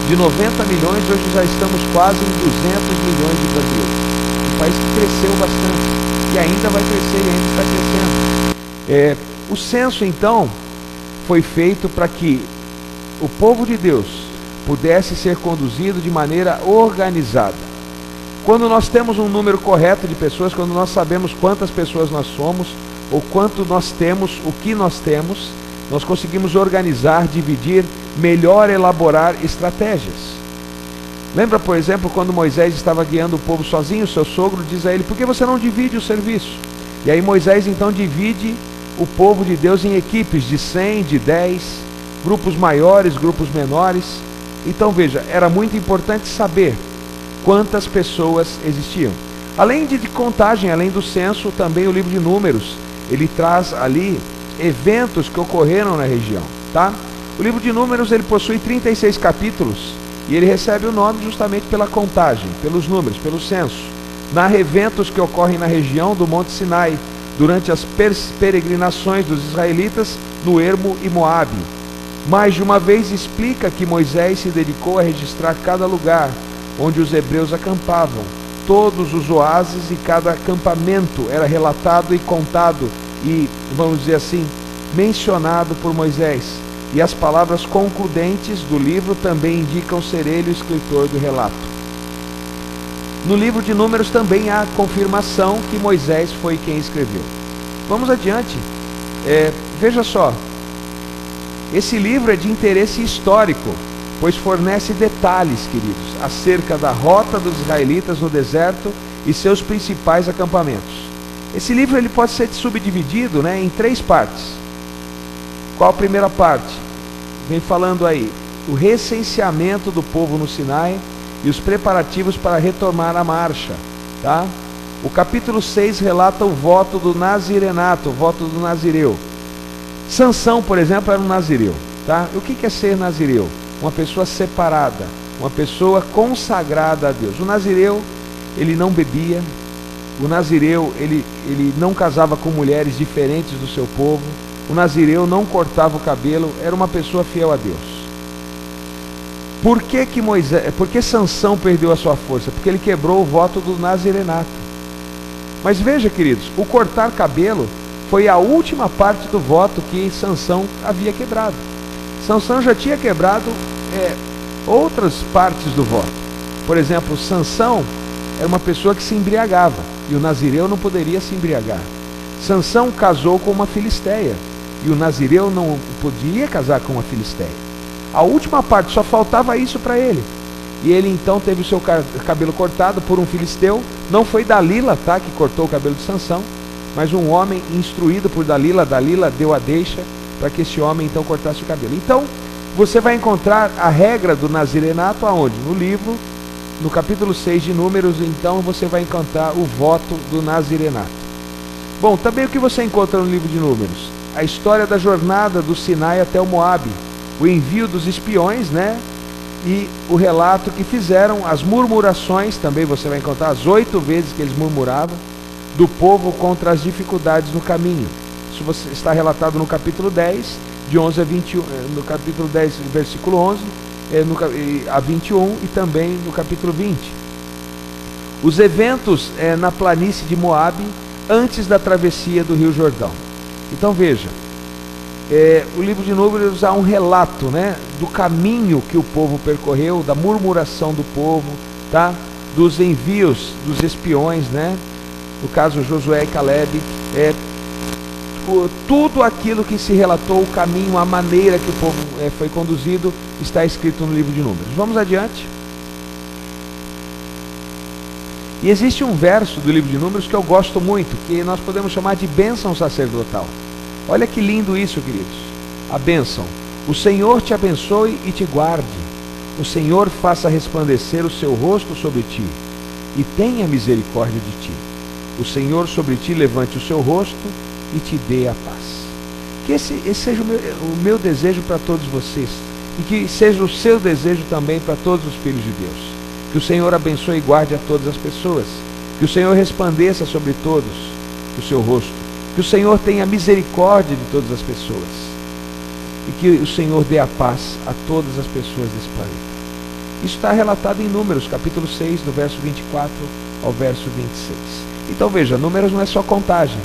De 90 milhões, hoje já estamos quase em 200 milhões de brasileiros. Um país que cresceu bastante e ainda vai crescer e ainda está crescendo. O censo, então, foi feito para que o povo de Deus pudesse ser conduzido de maneira organizada. Quando nós temos um número correto de pessoas, quando nós sabemos quantas pessoas nós somos, ou quanto nós temos, o que nós temos, nós conseguimos organizar, dividir, melhor elaborar estratégias. Lembra, por exemplo, quando Moisés estava guiando o povo sozinho, seu sogro diz a ele, por que você não divide o serviço? E aí Moisés então divide o povo de Deus em equipes de 100, de 10, grupos maiores, grupos menores. Então veja, era muito importante saber quantas pessoas existiam. Além de contagem, além do censo, também o livro de Números, ele traz ali eventos que ocorreram na região, tá? O livro de Números, ele possui 36 capítulos e ele recebe o nome justamente pela contagem, pelos números, pelo censo. Narra eventos que ocorrem na região do Monte Sinai, durante as peregrinações dos israelitas no Ermo e Moabe. Mais de uma vez explica que Moisés se dedicou a registrar cada lugar onde os hebreus acampavam, todos os oásis e cada acampamento era relatado e contado e, vamos dizer assim, mencionado por Moisés. E as palavras concludentes do livro também indicam ser ele o escritor do relato. No livro de Números também há confirmação que Moisés foi quem escreveu. Vamos adiante. Veja só, Esse livro é de interesse histórico, pois fornece detalhes, queridos, acerca da rota dos israelitas no deserto e seus principais acampamentos. Esse livro ele pode ser subdividido, em 3 partes. Qual a primeira parte? Vem falando aí o recenseamento do povo no Sinai e os preparativos para retomar a marcha, tá? O capítulo 6 relata o voto do nazirenato, o voto do nazireu. Sansão, por exemplo, era um nazireu, tá? O que é ser nazireu? Uma pessoa separada, uma pessoa consagrada a Deus. O nazireu, ele não bebia. O nazireu, ele não casava com mulheres diferentes do seu povo. O nazireu não cortava o cabelo, era uma pessoa fiel a Deus. Por que Sansão perdeu a sua força? Porque ele quebrou o voto do nazirenato. Mas veja, queridos, o cortar cabelo foi a última parte do voto que Sansão havia quebrado. Sansão já tinha quebrado outras partes do voto. Por exemplo, Sansão era uma pessoa que se embriagava, e o nazireu não poderia se embriagar. Sansão casou com uma filisteia, e o nazireu não podia casar com uma filisteia. A última parte, só faltava isso para ele. E ele então teve o seu cabelo cortado por um filisteu. Não foi Dalila, tá, que cortou o cabelo de Sansão, mas um homem instruído por Dalila. Dalila deu a deixa para que esse homem então cortasse o cabelo. Então, você vai encontrar a regra do nazirenato aonde? No livro, no capítulo 6 de Números, então você vai encontrar o voto do nazirenato. Bom, também o que você encontra no livro de Números? A história da jornada do Sinai até o Moabe, o envio dos espiões, e o relato que fizeram, as murmurações, também você vai encontrar as 8 vezes que eles murmuravam, do povo contra as dificuldades no caminho. Isso está relatado no capítulo 10, de 11 a 21, no capítulo 10, versículo 11, a 21 e também no capítulo 20. Os eventos na planície de Moabe, antes da travessia do Rio Jordão. Então veja, o livro de Números há um relato, do caminho que o povo percorreu, da murmuração do povo, tá? Dos envios dos espiões, no caso Josué e Caleb, tudo aquilo que se relatou, o caminho, a maneira que o povo foi conduzido, está escrito no livro de Números. Vamos adiante. E existe um verso do livro de Números que eu gosto muito, que nós podemos chamar de bênção sacerdotal. Olha que lindo isso, queridos. A bênção. O Senhor te abençoe e te guarde. O Senhor faça resplandecer o seu rosto sobre ti e tenha misericórdia de ti. O Senhor sobre ti levante o seu rosto e te dê a paz. Que esse seja o meu desejo para todos vocês, e que seja o seu desejo também para todos os filhos de Deus. Que o Senhor abençoe e guarde a todas as pessoas. Que o Senhor resplandeça sobre todos o seu rosto. Que o Senhor tenha misericórdia de todas as pessoas. E que o Senhor dê a paz a todas as pessoas desse planeta. Isso está relatado em Números, capítulo 6, do verso 24 ao verso 26. Então veja, Números não é só contagem.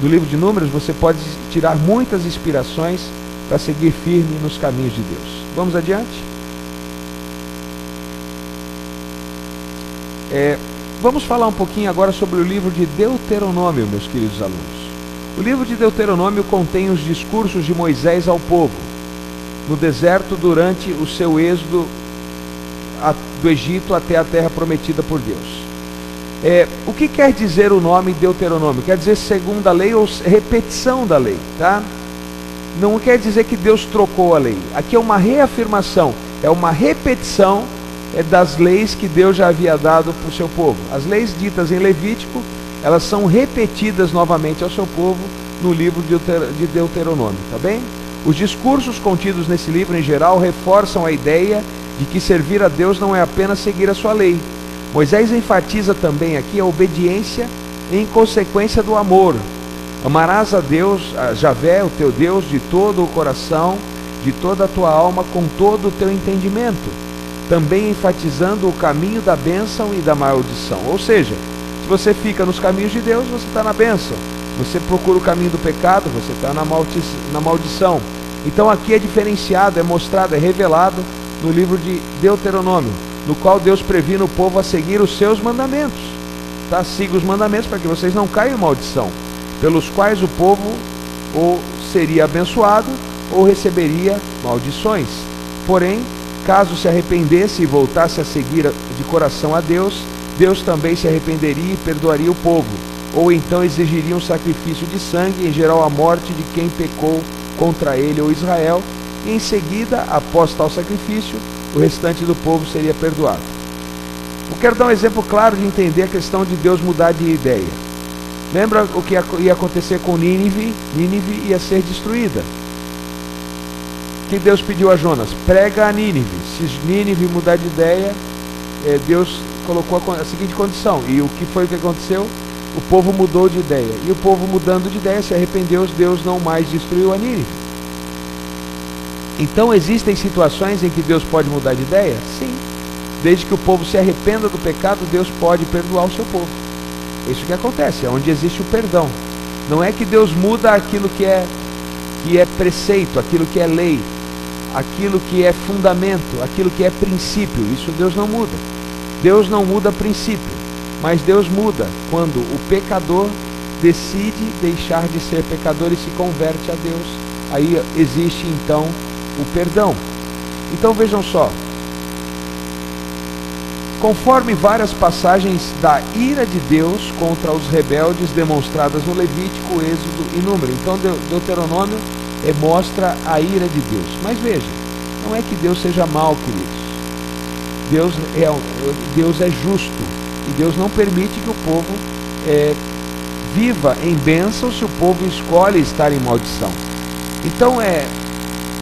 Do livro de Números você pode tirar muitas inspirações para seguir firme nos caminhos de Deus. Vamos adiante? Vamos falar um pouquinho agora sobre o livro de Deuteronômio, meus queridos alunos. O livro de Deuteronômio contém os discursos de Moisés ao povo no deserto durante o seu êxodo do Egito até a terra prometida por Deus. O que quer dizer o nome Deuteronômio? Quer dizer segunda lei ou repetição da lei, tá? Não quer dizer que Deus trocou a lei. Aqui é uma reafirmação, é uma repetição das leis que Deus já havia dado para o seu povo. As leis ditas em Levítico, elas são repetidas novamente ao seu povo no livro de Deuteronômio, tá bem? Os discursos contidos nesse livro, em geral, reforçam a ideia de que servir a Deus não é apenas seguir a sua lei. Moisés enfatiza também aqui a obediência em consequência do amor. Amarás a Deus, a Javé, o teu Deus, de todo o coração, de toda a tua alma, com todo o teu entendimento. Também enfatizando o caminho da bênção e da maldição. Ou seja, se você fica nos caminhos de Deus, você está na bênção. Você procura o caminho do pecado, você está na maldição. Então aqui é diferenciado, é mostrado, é revelado no livro de Deuteronômio, no qual Deus previne o povo a seguir os seus mandamentos. Tá? Siga os mandamentos para que vocês não caiam em maldição, pelos quais o povo ou seria abençoado ou receberia maldições. Porém, caso se arrependesse e voltasse a seguir de coração a Deus, Deus também se arrependeria e perdoaria o povo, ou então exigiria um sacrifício de sangue, em geral a morte de quem pecou contra ele ou Israel, e em seguida, após tal sacrifício, o restante do povo seria perdoado. Eu quero dar um exemplo claro de entender a questão de Deus mudar de ideia. Lembra o que ia acontecer com Nínive? Nínive ia ser destruída. O que Deus pediu a Jonas? Prega a Nínive. Se Nínive mudar de ideia, Deus colocou a seguinte condição. E o que foi que aconteceu? O povo mudou de ideia. E o povo mudando de ideia se arrependeu, Deus não mais destruiu a Nínive. Então existem situações em que Deus pode mudar de ideia? Sim. Desde que o povo se arrependa do pecado, Deus pode perdoar o seu povo. É isso que acontece, é onde existe o perdão. Não é que Deus muda aquilo que é preceito, aquilo que é lei, aquilo que é fundamento, aquilo que é princípio. Isso Deus não muda. Deus não muda princípio, mas Deus muda quando o pecador decide deixar de ser pecador e se converte a Deus. Aí existe então o perdão. Então vejam só, conforme várias passagens da ira de Deus contra os rebeldes demonstradas no Levítico, Êxodo e Número. Então Deuteronômio mostra a ira de Deus. Mas veja, não é que Deus seja mau, queridos. Deus é justo e Deus não permite que o povo viva em bênção se o povo escolhe estar em maldição. Então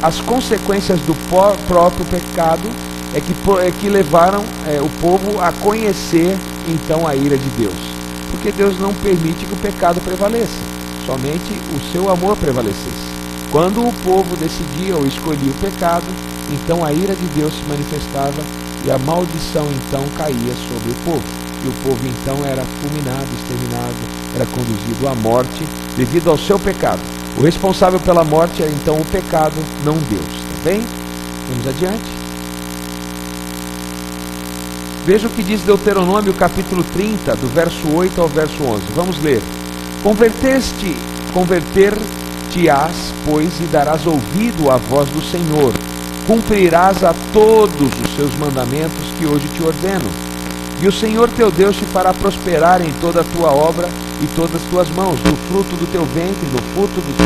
as consequências do próprio pecado que levaram o povo a conhecer então a ira de Deus. Porque Deus não permite que o pecado prevaleça, somente o seu amor prevalecesse. Quando o povo decidia ou escolhia o pecado, então a ira de Deus se manifestava e a maldição então caía sobre o povo. E o povo então era fulminado, exterminado, era conduzido à morte devido ao seu pecado. O responsável pela morte era então o pecado, não Deus. Tá bem? Vamos adiante. Veja o que diz Deuteronômio capítulo 30, do verso 8 ao verso 11. Vamos ler. Converter-te-ás, pois, e darás ouvido à voz do Senhor. Cumprirás a todos os seus mandamentos que hoje te ordeno. E o Senhor teu Deus te fará prosperar em toda a tua obra e todas as tuas mãos, no fruto do teu ventre, no fruto do teu...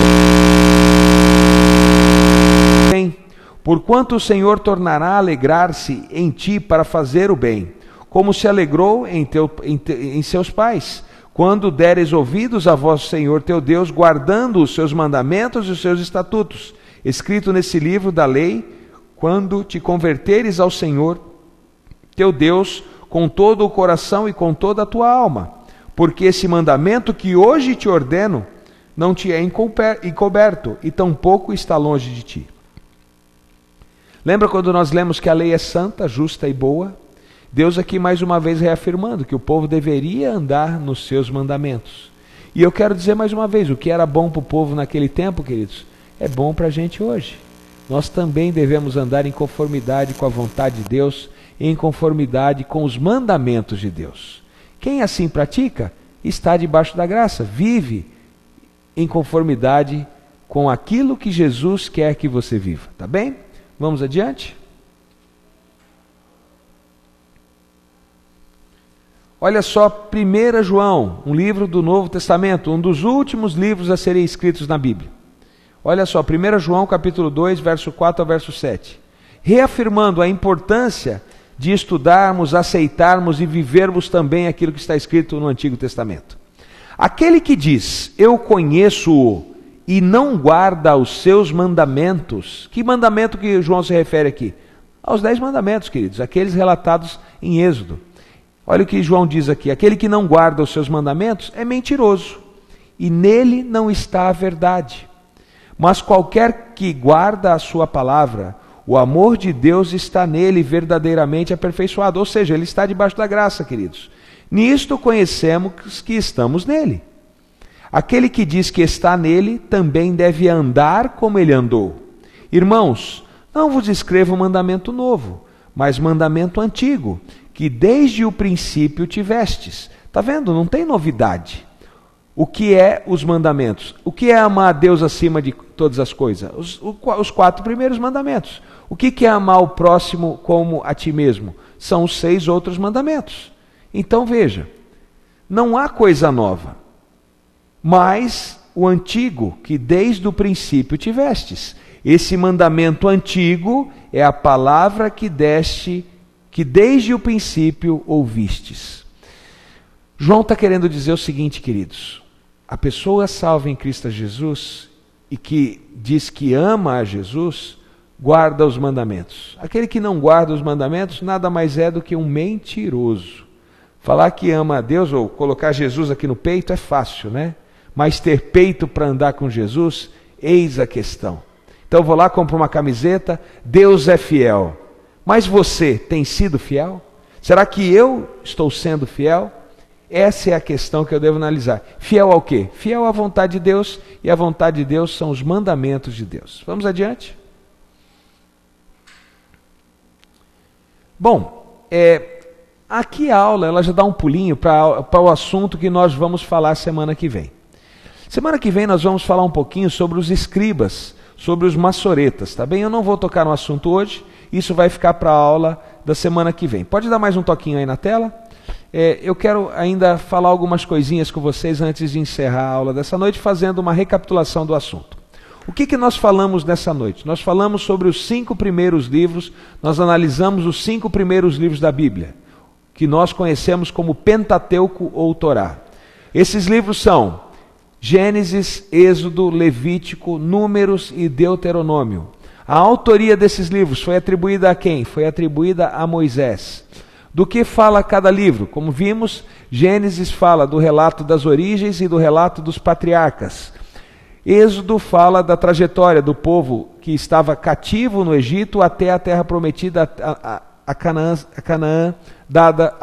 Porquanto o Senhor tornará a alegrar-se em ti para fazer o bem, como se alegrou em seus pais, quando deres ouvidos à voz do Senhor teu Deus, guardando os seus mandamentos e os seus estatutos, escrito nesse livro da lei, quando te converteres ao Senhor teu Deus com todo o coração e com toda a tua alma, porque esse mandamento que hoje te ordeno não te é encoberto e tampouco está longe de ti. Lembra quando nós lemos que a lei é santa, justa e boa? Deus aqui mais uma vez reafirmando que o povo deveria andar nos seus mandamentos. E eu quero dizer mais uma vez, o que era bom para o povo naquele tempo, queridos, é bom para a gente hoje. Nós também devemos andar em conformidade com a vontade de Deus, em conformidade com os mandamentos de Deus. Quem assim pratica, está debaixo da graça, vive em conformidade com aquilo que Jesus quer que você viva, tá bem? Vamos adiante? Olha só, 1 João, um livro do Novo Testamento, um dos últimos livros a serem escritos na Bíblia. Olha só, 1 João capítulo 2, verso 4 ao verso 7. Reafirmando a importância de estudarmos, aceitarmos e vivermos também aquilo que está escrito no Antigo Testamento. Aquele que diz, eu conheço-o, e não guarda os seus mandamentos. Que mandamento que João se refere aqui? Aos 10 mandamentos, queridos, aqueles relatados em Êxodo. Olha o que João diz aqui, aquele que não guarda os seus mandamentos é mentiroso, e nele não está a verdade. Mas qualquer que guarda a sua palavra, o amor de Deus está nele verdadeiramente aperfeiçoado, ou seja, ele está debaixo da graça, queridos. Nisto conhecemos que estamos nele. Aquele que diz que está nele, também deve andar como ele andou. Irmãos, não vos escrevo mandamento novo, mas mandamento antigo, que desde o princípio tivestes. Está vendo? Não tem novidade. O que é os mandamentos? O que é amar a Deus acima de todas as coisas? Os 4 primeiros mandamentos. O que é amar o próximo como a ti mesmo? São os 6 outros mandamentos. Então veja, não há coisa nova, mas o antigo que desde o princípio tivestes. Esse mandamento antigo é a palavra que desde o princípio ouvistes. João está querendo dizer o seguinte, queridos: a pessoa salva em Cristo Jesus e que diz que ama a Jesus, guarda os mandamentos. Aquele que não guarda os mandamentos nada mais é do que um mentiroso. Falar que ama a Deus ou colocar Jesus aqui no peito é fácil, né? Mas ter peito para andar com Jesus, eis a questão. Então eu vou lá, compro uma camiseta, Deus é fiel. Mas você tem sido fiel? Será que eu estou sendo fiel? Essa é a questão que eu devo analisar. Fiel ao quê? Fiel à vontade de Deus, e a vontade de Deus são os mandamentos de Deus. Vamos adiante? Bom, aqui a aula ela já dá um pulinho para o assunto que nós vamos falar semana que vem. Semana que vem nós vamos falar um pouquinho sobre os escribas, sobre os maçoretas, tá bem? Eu não vou tocar no assunto hoje, isso vai ficar para a aula da semana que vem. Pode dar mais um toquinho aí na tela? Eu quero ainda falar algumas coisinhas com vocês antes de encerrar a aula dessa noite, fazendo uma recapitulação do assunto. O que nós falamos nessa noite? Nós falamos sobre os 5 primeiros livros, nós analisamos os 5 primeiros livros da Bíblia, que nós conhecemos como Pentateuco ou Torá. Esses livros são Gênesis, Êxodo, Levítico, Números e Deuteronômio. A autoria desses livros foi atribuída a quem? Foi atribuída a Moisés. Do que fala cada livro? Como vimos, Gênesis fala do relato das origens e do relato dos patriarcas. Êxodo fala da trajetória do povo que estava cativo no Egito até a terra prometida, a Canaã, dada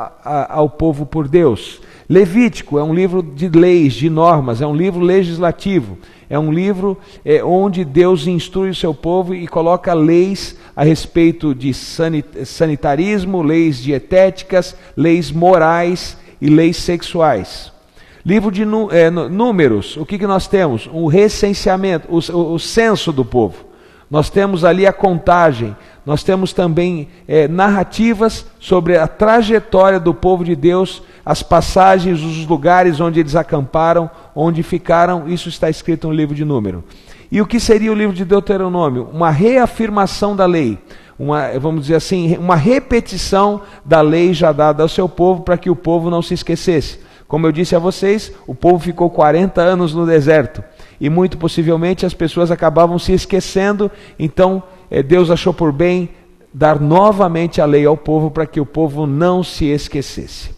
ao povo por Deus. Levítico é um livro de leis, de normas, é um livro legislativo, é um livro onde Deus instrui o seu povo e coloca leis a respeito de sanitarismo, leis dietéticas, leis morais e leis sexuais. Livro de Números, o que nós temos? O recenseamento, o censo do povo. Nós temos ali a contagem, nós temos também narrativas sobre a trajetória do povo de Deus, as passagens, os lugares onde eles acamparam, onde ficaram, isso está escrito no livro de Número. E o que seria o livro de Deuteronômio? Uma reafirmação da lei, vamos dizer assim, uma repetição da lei já dada ao seu povo, para que o povo não se esquecesse. Como eu disse a vocês, o povo ficou 40 anos no deserto, e muito possivelmente as pessoas acabavam se esquecendo, então Deus achou por bem dar novamente a lei ao povo, para que o povo não se esquecesse.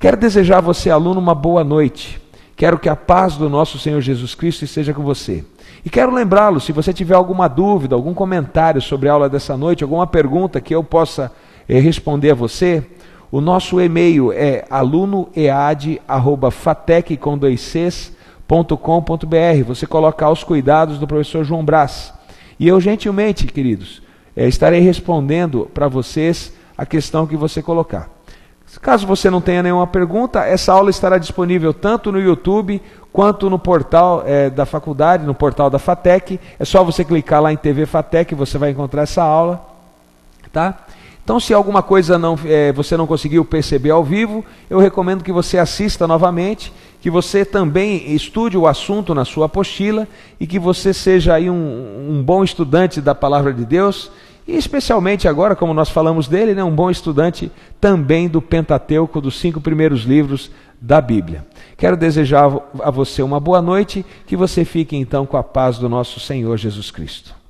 Quero desejar a você, aluno, uma boa noite. Quero que a paz do nosso Senhor Jesus Cristo esteja com você. E quero lembrá-lo, se você tiver alguma dúvida, algum comentário sobre a aula dessa noite, alguma pergunta que eu possa responder a você, o nosso e-mail é alunoead@fatec.com.br. Você coloca aos cuidados do professor João Brás. E eu gentilmente, queridos, estarei respondendo para vocês a questão que você colocar. Caso você não tenha nenhuma pergunta, essa aula estará disponível tanto no YouTube quanto no portal da faculdade, no portal da FATEC. É só você clicar lá em TV FATEC, você vai encontrar essa aula, tá? Então, se alguma coisa você não conseguiu perceber ao vivo, eu recomendo que você assista novamente, que você também estude o assunto na sua apostila e que você seja aí um bom estudante da Palavra de Deus, e especialmente agora, como nós falamos dele, um bom estudante também do Pentateuco, dos 5 primeiros livros da Bíblia. Quero desejar a você uma boa noite, que você fique então com a paz do nosso Senhor Jesus Cristo.